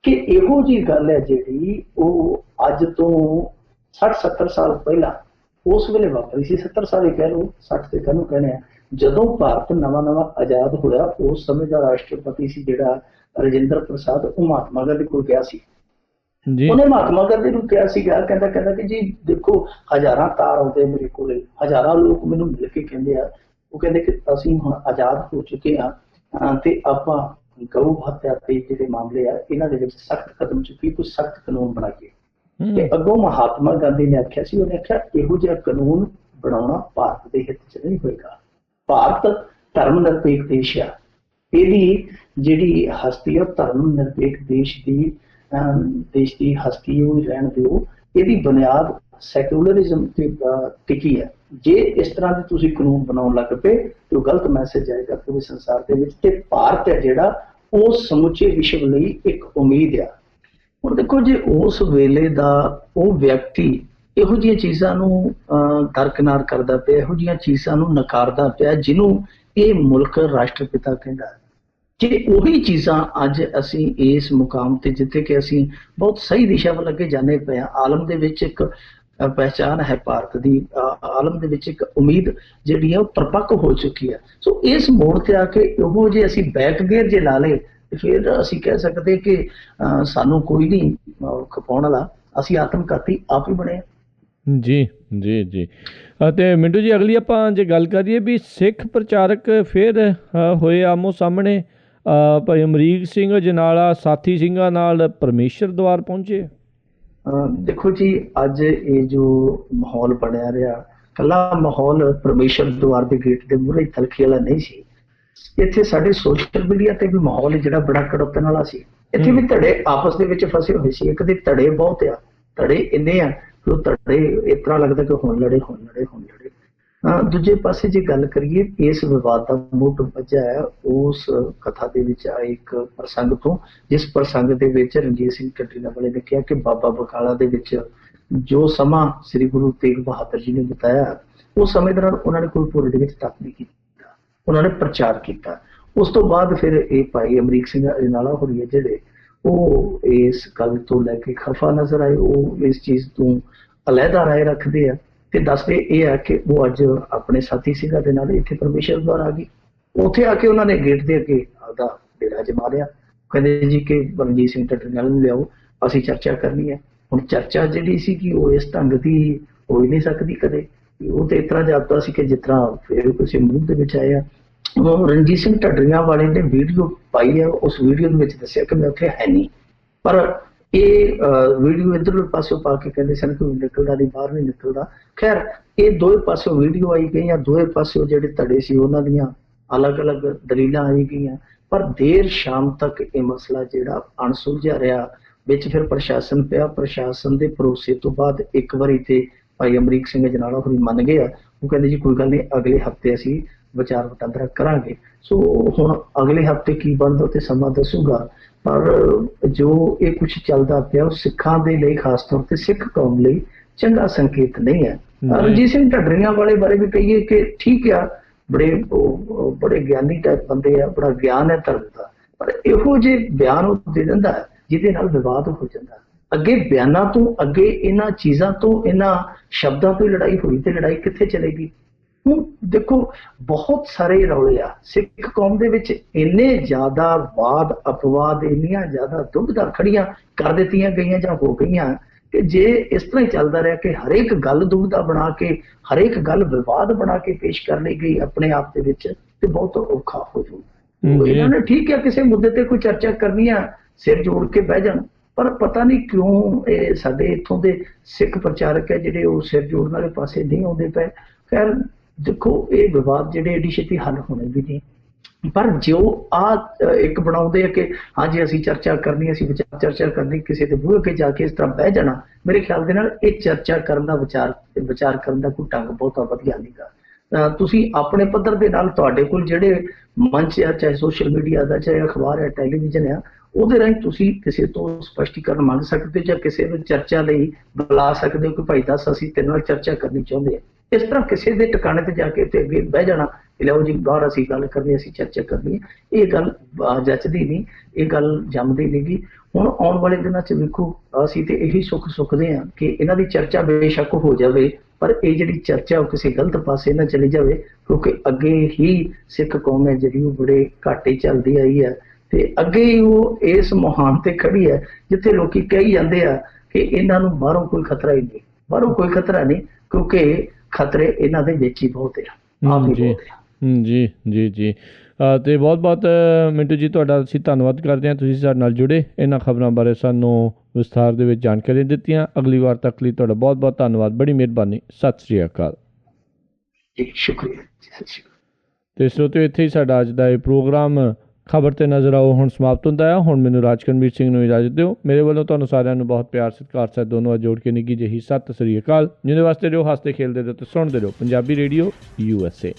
ਕਿ ਇਹੋ ਜਿਹੀ ਗੱਲ ਹੈ ਜਿਹੜੀ ਉਹ ਅੱਜ ਤੋਂ 60-70 ਸਾਲ ਪਹਿਲਾਂ ਉਸ ਵੇਲੇ ਵਾਪਰੀ ਸੀ। 70 ਸਾਲ ਹੀ ਕਹਿ ਲਓ, 60 ਤੇ ਕਾਹਨੂੰ ਕਹਿੰਦੇ ਆ। ਜਦੋਂ ਭਾਰਤ ਨਵਾਂ ਆਜ਼ਾਦ ਹੋਇਆ, ਉਸ ਸਮੇਂ ਦਾ ਰਾਸ਼ਟਰਪਤੀ ਸੀ ਜਿਹੜਾ ਰਾਜਿੰਦਰ ਪ੍ਰਸਾਦ, ਉਹ ਮਹਾਤਮਾ ਗਾਂਧੀ ਕੋਲ ਗਿਆ ਸੀ। ਉਹਨੇ ਮਹਾਤਮਾ ਗਾਂਧੀ ਨੂੰ ਕਿਹਾ ਸੀਗਾ, ਕਹਿੰਦਾ ਕਿ ਜੀ ਦੇਖੋ ਹਜ਼ਾਰਾਂ ਤਾਰ ਆਉਂਦੇ ਮੇਰੇ ਕੋਲੇ, ਹਜ਼ਾਰਾਂ ਲੋਕ ਮੈਨੂੰ ਮਿਲ ਕੇ ਕਹਿੰਦੇ ਆ, ਉਹ ਕਹਿੰਦੇ ਕਿ ਅਸੀਂ ਹੁਣ ਆਜ਼ਾਦ ਹੋ ਚੁੱਕੇ ਹਾਂ ਤੇ ਆਪਾਂ ਗਊ ਹੱਤਿਆ ਦੇ ਜਿਹੜੇ ਮਾਮਲੇ ਆ ਇਹਨਾਂ ਦੇ ਵਿੱਚ ਸਖਤ ਕਦਮ ਚੁੱਕੀ, ਕੋਈ ਸਖਤ ਕਾਨੂੰਨ ਬਣਾਈਏ। ਤੇ ਅੱਗੋਂ ਮਹਾਤਮਾ ਗਾਂਧੀ ਨੇ ਆਖਿਆ ਸੀ, ਉਹਨੇ ਆਖਿਆ ਇਹੋ ਜਿਹਾ ਕਾਨੂੰਨ ਬਣਾਉਣਾ ਭਾਰਤ ਦੇ ਹਿੱਤ 'ਚ ਨਹੀਂ ਹੋਏਗਾ। ਭਾਰਤ ਧਰਮ ਨਿਰਪੇਖ ਦੇਸ਼ ਆ, ਇਹਦੀ ਜਿਹੜੀ ਹਸਤੀ ਆ ਧਰਮ ਨਿਰਪੇਖ ਦੇਸ਼ ਦੀ ਹਸਤੀ ਉਹ ਰਹਿਣ ਦਿਓ, ਇਹਦੀ ਬੁਨਿਆਦ ਸੈਕੂਲਰਿਜ਼ਮ ਤੇ ਟਿਕੀ ਹੈ। ਜੇ ਇਸ ਤਰ੍ਹਾਂ ਦੇ ਤੁਸੀਂ ਕਾਨੂੰਨ ਬਣਾਉਣ ਲੱਗ ਪਏ ਤੇ ਉਹ ਗਲਤ ਮੈਸੇਜ ਆਏਗਾ ਪੂਰੇ ਸੰਸਾਰ ਦੇ ਵਿੱਚ, ਤੇ ਭਾਰਤ ਹੈ ਜਿਹੜਾ ਉਹ ਸਮੁੱਚੇ ਵਿਸ਼ਵ ਲਈ ਇੱਕ ਉਮੀਦ ਆ। ਹੁਣ ਦੇਖੋ ਜੇ ਉਸ ਵੇਲੇ ਦਾ ਉਹ ਵਿਅਕਤੀ ਇਹੋ ਜਿਹੀਆਂ ਚੀਜ਼ਾਂ ਨੂੰ ਦਰਕਿਨਾਰ ਕਰਦਾ ਪਿਆ, ਇਹੋ ਜਿਹੀਆਂ ਚੀਜ਼ਾਂ ਨੂੰ ਨਕਾਰਦਾ ਪਿਆ ਜਿਹਨੂੰ ਇਹ ਮੁਲਕ ਰਾਸ਼ਟਰਪਿਤਾ ਕਹਿੰਦਾ, ਜੇ ਉਹੀ ਚੀਜ਼ਾਂ ਅੱਜ ਅਸੀਂ ਇਸ ਮੁਕਾਮ ਤੇ ਜਿੱਥੇ ਕਿ ਅਸੀਂ ਬਹੁਤ ਸਹੀ ਦਿਸ਼ਾ ਵੱਲ ਅੱਗੇ ਜਾਂਦੇ ਪਏ ਹਾਂ, ਆਲਮ ਦੇ ਵਿੱਚ ਇੱਕ ਪਹਿਚਾਨ ਹੈ ਭਾਰਤ ਦੀ, ਆਲਮ ਦੇ ਵਿੱਚ ਇੱਕ ਉਮੀਦ ਜਿਹੜੀ ਹੈ ਉਹ ਪਰਪੱਕ ਹੋ ਚੁੱਕੀ ਹੈ। ਸੋ ਇਸ ਮੋੜ ਤੇ ਆ ਕੇ ਇਹੋ ਜੇ ਅਸੀਂ ਬੈਕ ਗੇਅਰ ਜੇ ਲਾ ਲਏ ਤੇ ਫਿਰ ਅਸੀਂ ਕਹਿ ਸਕਦੇ ਕਿ ਸਾਨੂੰ ਕੋਈ ਨਹੀਂ ਖਪਾਉਣ ਵਾਲਾ, ਅਸੀਂ ਆਤਮਘਾਤੀ ਆਪ ਹੀ ਬਣੇ।
ਜੀ ਜੀ ਜੀ। ਅਤੇ ਮਿੰਟੂ ਜੀ, ਅਗਲੀ ਆਪਾਂ ਜੇ ਗੱਲ ਕਰੀਏ ਵੀ ਸਿੱਖ ਪ੍ਰਚਾਰਕ ਫਿਰ ਹੋਏ ਆਮੋ ਸਾਹਮਣੇ, ਭਾਈ ਅਮਰੀਕ ਸਿੰਘ ਅਜਨਾਲਾ ਸਾਥੀ ਸਿੰਘਾਂ ਨਾਲ ਪਰਮੇਸ਼ਰ ਦੁਆਰ ਪਹੁੰਚੇ।
ਦੇਖੋ ਜੀ, ਅੱਜ ਇਹ ਜੋ ਮਾਹੌਲ ਬਣਿਆ ਰਿਹਾ, ਕੱਲਾ ਮਾਹੌਲ ਪਰਮੇਸ਼ਰ ਦੁਆਰ ਦੇ ਗੇਟ ਦੇ ਮੂਹਰੇ ਤਲਖੀ ਵਾਲਾ ਨਹੀਂ ਸੀ। ਇੱਥੇ ਸਾਡੇ ਸੋਸ਼ਲ ਮੀਡੀਆ ਤੇ ਵੀ ਮਾਹੌਲ ਜਿਹੜਾ ਬੜਾ ਕੜਪਣ ਵਾਲਾ ਸੀ। ਇੱਥੇ ਵੀ ਧੜੇ ਆਪਸ ਦੇ ਵਿੱਚ ਫਸੇ ਹੋਏ ਸੀ। ਇੱਕ ਦੇ ਧੜੇ ਬਹੁਤ ਆ, ਧੜੇ ਇੰਨੇ ਆ ਕਿ ਉਹ ਧੜੇ ਇਸ ਤਰ੍ਹਾਂ ਲੱਗਦਾ ਕਿ ਹੁਣ ਲੜੇ। ਦੂਜੇ ਪਾਸੇ ਜੇ ਗੱਲ ਕਰੀਏ, ਇਸ ਵਿਵਾਦ ਦਾ ਮੁੱਢ ਵੱਜਿਆ ਹੈ ਉਸ ਕਥਾ ਦੇ ਵਿੱਚ ਆਏ ਇੱਕ ਪ੍ਰਸੰਗ ਤੋਂ, ਜਿਸ ਪ੍ਰਸੰਗ ਦੇ ਵਿੱਚ ਰਣਜੀਤ ਸਿੰਘ ਢੱਡੀਆਂ ਵਾਲੇ ਨੇ ਕਿਹਾ ਕਿ ਬਾਬਾ ਬਕਾਲਾ ਦੇ ਵਿੱਚ ਜੋ ਸਮਾਂ ਸ੍ਰੀ ਗੁਰੂ ਤੇਗ ਬਹਾਦਰ ਜੀ ਨੇ ਬਿਤਾਇਆ, ਉਸ ਸਮੇਂ ਦੌਰਾਨ ਉਹਨਾਂ ਨੇ ਕੋਈ ਭੋਰੇ ਦੇ ਵਿੱਚ ਤਪ ਨਹੀਂ ਕੀਤਾ, ਉਹਨਾਂ ਨੇ ਪ੍ਰਚਾਰ ਕੀਤਾ। ਉਸ ਤੋਂ ਬਾਅਦ ਫਿਰ ਇਹ ਭਾਈ ਅਮਰੀਕ ਸਿੰਘ ਅਜਨਾਲਾ ਹੋਰੀ ਹੈ ਜਿਹੜੇ ਉਹ ਇਸ ਗੱਲ ਤੋਂ ਲੈ ਕੇ ਖਫਾ ਨਜ਼ਰ ਆਏ, ਉਹ ਇਸ ਚੀਜ਼ ਤੋਂ ਅਲੱਗਾ ਰਾਏ ਰੱਖਦੇ ਆ ਤੇ ਦੱਸਦੇ ਇਹ ਹੈ ਕਿ ਉਹ ਅੱਜ ਆਪਣੇ ਸਾਥੀ ਸਿੰਘਾਂ ਦੇ ਨਾਲ ਇੱਥੇ ਪਰਮੇਸ਼ਰ ਦੁਆਰ ਆ ਗਈ। ਉੱਥੇ ਆ ਕੇ ਉਹਨਾਂ ਨੇ ਗੇਟ ਦੇ ਅੱਗੇ ਆਪਦਾ ਡੇਰਾ ਜਮਾ ਲਿਆ, ਕਹਿੰਦੇ ਜੀ ਕਿ ਰਣਜੀਤ ਸਿੰਘ ਢੱਡੀਆਂ ਨੂੰ ਲਿਆਓ, ਅਸੀਂ ਚਰਚਾ ਕਰਨੀ ਹੈ। ਹੁਣ ਚਰਚਾ ਜਿਹੜੀ ਸੀ ਕਿ ਉਹ ਇਸ ਢੰਗ ਦੀ ਹੋ ਹੀ ਨਹੀਂ ਸਕਦੀ ਕਦੇ, ਉਹ ਤੇ ਇਸ ਤਰ੍ਹਾਂ ਜਾਪਦਾ ਸੀ ਕਿ ਜਿਸ ਤਰ੍ਹਾਂ ਫਿਰ ਕਿਸੇ ਮੂੰਹ ਦੇ ਵਿੱਚ ਆਏ ਆ। ਰਣਜੀਤ ਸਿੰਘ ਢੱਡੀਆਂ ਵਾਲੇ ਨੇ ਵੀਡੀਓ ਪਾਈ ਹੈ, ਉਸ ਵੀਡੀਓ ਦੇ ਵਿੱਚ ਦੱਸਿਆ ਕਿ ਮੈਂ ਉੱਥੇ ਹੈ ਨਹੀਂ, ਪਰ ਇਹ ਵੀਡੀਓ ਇੱਧਰਲੇ ਪਾਸਿਓਂ ਪਾ ਕੇ ਕਹਿੰਦੇ ਸਨ ਕਿ ਨਿਕਲਦਾ ਨਹੀਂ, ਬਾਹਰ ਨਹੀਂ ਨਿਕਲਦਾ। ਖੈਰ ਇਹ ਦੋਵੇਂ ਪਾਸਿਓਂ ਵੀਡੀਓ ਆਈ ਗਈਆਂ, ਦੋਵੇਂ ਪਾਸਿਓਂ ਜਿਹੜੇ ਧੜੇ ਸੀ ਉਹਨਾਂ ਦੀਆਂ ਅਲੱਗ-ਅਲੱਗ ਦਲੀਲਾਂ ਆਈ ਗਈਆਂ, ਪਰ ਦੇਰ ਸ਼ਾਮ ਤੱਕ ਇਹ ਮਸਲਾ ਜਿਹੜਾ ਅਣਸੁਲਝਿਆ ਰਿਹਾ। ਵਿੱਚ ਫਿਰ ਪ੍ਰਸ਼ਾਸਨ ਪਿਆ, ਪ੍ਰਸ਼ਾਸਨ ਦੇ ਭਰੋਸੇ ਤੋਂ ਬਾਅਦ ਇੱਕ ਵਾਰੀ ਤੇ ਭਾਈ ਅਮਰੀਕ ਸਿੰਘ ਅਜਨਾਲਾ ਹੋਰੀ ਮੰਨ ਗਏ ਆ। ਉਹ ਕਹਿੰਦੇ ਜੀ ਕੋਈ ਗੱਲ ਨਹੀਂ, ਅਗਲੇ ਹਫ਼ਤੇ ਅਸੀਂ ਵਿਚਾਰ ਵਟਾਂਦਰਾ ਕਰਾਂਗੇ। ਸੋ ਹੁਣ ਅਗਲੇ ਹਫਤੇ ਕੀ ਬਣਦਾ ਤੇ ਸਮਾਂ ਦੱਸੂਗਾ, ਪਰ ਜੋ ਇਹ ਕੁਝ ਚੱਲਦਾ ਪਿਆ ਉਹ ਸਿੱਖਾਂ ਦੇ ਲਈ, ਖਾਸ ਤੌਰ ਤੇ ਸਿੱਖ ਕੌਮ ਲਈ ਚੰਗਾ ਸੰਕੇਤ ਨਹੀਂ ਹੈ। ਰਣਜੀਤ ਸਿੰਘ ਢੱਡਰੀਆਂ ਵਾਲੇ ਬਾਰੇ ਵੀ ਕਹੀਏ ਕਿ ਠੀਕ ਆ, ਬੜੇ ਗਿਆਨੀ ਟਾਈਪ ਬੰਦੇ ਆ, ਬੜਾ ਗਿਆਨ ਹੈ ਧਰਮ ਦਾ, ਪਰ ਇਹੋ ਜਿਹੇ ਬਿਆਨ ਉਹ ਦੇ ਦਿੰਦਾ ਜਿਹਦੇ ਨਾਲ ਵਿਵਾਦ ਹੋ ਜਾਂਦਾ। ਅੱਗੇ ਬਿਆਨਾਂ ਤੋਂ, ਅੱਗੇ ਇਹਨਾਂ ਚੀਜ਼ਾਂ ਤੋਂ, ਇਹਨਾਂ ਸ਼ਬਦਾਂ ਤੋਂ ਲੜਾਈ ਹੋਈ ਤੇ ਲੜਾਈ ਕਿੱਥੇ ਚਲੇਗੀ? ਹੁਣ ਦੇਖੋ, ਬਹੁਤ ਸਾਰੇ ਰੌਲੇ ਆ ਸਿੱਖ ਕੌਮ ਦੇ ਵਿੱਚ, ਇੰਨੇ ਜ਼ਿਆਦਾ ਵਾਦ ਅਪਵਾਦ, ਇੰਨੀਆਂ ਜ਼ਿਆਦਾ ਦੁਬਿਧਾ ਖੜੀਆਂ ਕਰ ਦਿੱਤੀਆਂ ਗਈਆਂ ਜਾਂ ਹੋ ਗਈਆਂ ਕਿ ਜੇ ਇਸ ਤਰ੍ਹਾਂ ਹੀ ਚੱਲਦਾ ਰਿਹਾ ਕਿ ਹਰੇਕ ਗੱਲ ਦੁਬਿਧਾ ਬਣਾ ਕੇ, ਹਰੇਕ ਗੱਲ ਵਿਵਾਦ ਬਣਾ ਕੇ ਪੇਸ਼ ਕਰ ਲਈ ਗਈ ਆਪਣੇ ਆਪ ਦੇ ਵਿੱਚ, ਤੇ ਬਹੁਤ ਔਖਾ ਹੋ ਜਾਊ। ਇਹਨਾਂ ਨੇ ਠੀਕ ਹੈ ਕਿਸੇ ਮੁੱਦੇ ਤੇ ਕੋਈ ਚਰਚਾ ਕਰਨੀ ਆ, ਸਿਰ ਜੋੜ ਕੇ ਬਹਿ ਜਾਣ, ਪਰ ਪਤਾ ਨਹੀਂ ਕਿਉਂ ਇਹ ਸਾਡੇ ਇੱਥੋਂ ਦੇ ਸਿੱਖ ਪ੍ਰਚਾਰਕ ਹੈ ਜਿਹੜੇ ਉਹ ਸਿਰ ਜੋੜਨ ਵਾਲੇ ਪਾਸੇ ਨਹੀਂ ਆਉਂਦੇ ਪਏ। ਖੈਰ ਦੇਖੋ, ਇਹ ਵਿਵਾਦ ਜਿਹੜੇ ਐਡੀ ਛੇਤੀ ਹੱਲ ਹੋਣੇ ਵੀ ਨਹੀਂ, ਪਰ ਜੋ ਇੱਕ ਬਣਾਉਂਦੇ ਆ ਕਿ ਹਾਂਜੀ ਅਸੀਂ ਚਰਚਾ ਕਰਨੀ, ਅਸੀਂ ਚਰਚਾ ਕਰਨੀ, ਕਿਸੇ ਦੇ ਬੂਹੇ ਅੱਗੇ ਜਾ ਕੇ ਇਸ ਤਰ੍ਹਾਂ ਬਹਿ ਜਾਣਾ, ਮੇਰੇ ਖਿਆਲ ਦੇ ਨਾਲ ਇਹ ਚਰਚਾ ਕਰਨ ਦਾ, ਵਿਚਾਰ ਕਰਨ ਦਾ ਕੋਈ ਢੰਗ ਬਹੁਤਾ ਵਧੀਆ ਨਹੀਂਗਾ। ਤੁਸੀਂ ਆਪਣੇ ਪੱਧਰ ਦੇ ਨਾਲ, ਤੁਹਾਡੇ ਕੋਲ ਜਿਹੜੇ ਮੰਚ ਆ, ਚਾਹੇ ਸੋਸ਼ਲ ਮੀਡੀਆ ਦਾ, ਚਾਹੇ ਅਖਬਾਰ ਹੈ, ਟੈਲੀਵਿਜ਼ਨ ਆ, ਉਹਦੇ ਰਾਹੀਂ ਤੁਸੀਂ ਕਿਸੇ ਤੋਂ ਸਪਸ਼ਟੀਕਰਨ ਮੰਗ ਸਕਦੇ ਹੋ ਜਾਂ ਕਿਸੇ ਨੂੰ ਚਰਚਾ ਲਈ ਬੁਲਾ ਸਕਦੇ ਹੋ ਕਿ ਭਾਈ ਦੱਸ ਅਸੀਂ ਤੇਰੇ ਨਾਲ ਚਰਚਾ ਕਰਨੀ ਚਾਹੁੰਦੇ ਹਾਂ। ਇਸ ਤਰ੍ਹਾਂ ਕਿਸੇ ਦੇ ਟਿਕਾਣੇ ਤੇ ਜਾ ਕੇ ਤੇ ਅੱਗੇ ਬਹਿ ਜਾਣਾ, ਲਓ ਜੀ ਬਾਹਰ ਅਸੀਂ ਗੱਲ ਕਰਨੀ, ਅਸੀਂ ਚਰਚਾ ਕਰਨੀ ਹੈ, ਇਹ ਗੱਲ ਜੱਚਦੀ ਨਹੀਂ, ਇਹ ਗੱਲ ਜੰਮਦੀ ਨਹੀਂ ਗੀ। ਹੁਣ ਆਉਣ ਵਾਲੇ ਦਿਨਾਂ 'ਚ ਵੇਖੋ, ਅਸੀਂ ਤੇ ਇਹੀ ਸੁੱਖਦੇ ਹਾਂ ਕਿ ਇਹਨਾਂ ਦੀ ਚਰਚਾ ਬੇਸ਼ੱਕ ਹੋ ਜਾਵੇ, ਪਰ ਇਹ ਜਿਹੜੀ ਚਰਚਾ ਉਹ ਕਿਸੇ ਗਲਤ ਪਾਸੇ ਨਾ ਚਲੀ ਜਾਵੇ, ਕਿਉਂਕਿ ਅੱਗੇ ਹੀ ਸਿੱਖ ਕੌਮ ਹੈ ਜਿਹੜੀ ਉਹ ਬੜੇ ਘਾਟੇ ਚੱਲਦੀ ਆਈ ਹੈ, ਤੇ ਅੱਗੇ ਹੀ ਉਹ ਇਸ ਮੁਹਾਮ ਤੇ ਖੜੀ ਹੈ ਜਿੱਥੇ ਲੋਕੀ ਕਹੀ ਜਾਂਦੇ ਆ ਕਿ ਇਹਨਾਂ ਨੂੰ ਬਾਹਰੋਂ ਕੋਈ ਖਤਰਾ ਹੀ ਨਹੀਂ, ਬਾਹਰੋਂ ਕੋਈ ਖਤਰਾ ਨਹੀਂ, ਕਿਉਂਕਿ ਖਤਰੇ ਇਹਨਾਂ ਦੇ ਵਿੱਚ ਹੀ ਬਹੁਤ ਆ, ਆਪ ਹੀ ਬਹੁਤ ਆ।
ਜੀ ਜੀ ਜੀ ਤੇ ਬਹੁਤ ਮਿੰਟੂ ਜੀ ਤੁਹਾਡਾ ਅਸੀਂ ਧੰਨਵਾਦ ਕਰਦੇ ਹਾਂ, ਤੁਸੀਂ ਸਾਡੇ ਨਾਲ ਜੁੜੇ, ਇਹਨਾਂ ਖਬਰਾਂ ਬਾਰੇ ਸਾਨੂੰ ਵਿਸਥਾਰ ਦੇ ਵਿੱਚ ਜਾਣਕਾਰੀ ਦਿੱਤੀਆਂ। ਅਗਲੀ ਵਾਰ ਤੱਕ ਲਈ ਤੁਹਾਡਾ ਬਹੁਤ ਧੰਨਵਾਦ, ਬੜੀ ਮਿਹਰਬਾਨੀ, ਸਤਿ ਸ੍ਰੀ ਅਕਾਲ
ਜੀ। ਸ਼ੁਕਰੀਆ।
ਤੇ ਸਰੋਤਿਓ, ਇੱਥੇ ਹੀ ਸਾਡਾ ਅੱਜ ਦਾ ਇਹ ਪ੍ਰੋਗਰਾਮ ਖਬਰ ਤੇ ਨਜ਼ਰ ਆਓ ਹੁਣ ਸਮਾਪਤ ਹੁੰਦਾ ਹੈ। ਹੁਣ ਮੈਨੂੰ ਰਾਜਕਰਮਵੀਰ ਸਿੰਘ ਨੂੰ ਇਜਾਜ਼ਤ ਦਿਓ। ਮੇਰੇ ਵੱਲੋਂ ਤੁਹਾਨੂੰ ਸਾਰਿਆਂ ਨੂੰ ਬਹੁਤ ਪਿਆਰ, ਸਤਿਕਾਰ ਸਾਹਿਬ ਦੋਨੋਂ ਆ ਜੋੜ ਕੇ ਨਿੱਘੀ ਜਿਹੀ ਸਤਿ ਸ੍ਰੀ ਅਕਾਲ। ਜਿਹਦੇ ਵਾਸਤੇ ਰਹੋ, ਹੱਸਦੇ ਖੇਲਦੇ ਰਹੋ ਤੇ ਸੁਣਦੇ ਰਹੋ ਪੰਜਾਬੀ ਰੇਡੀਓ USA।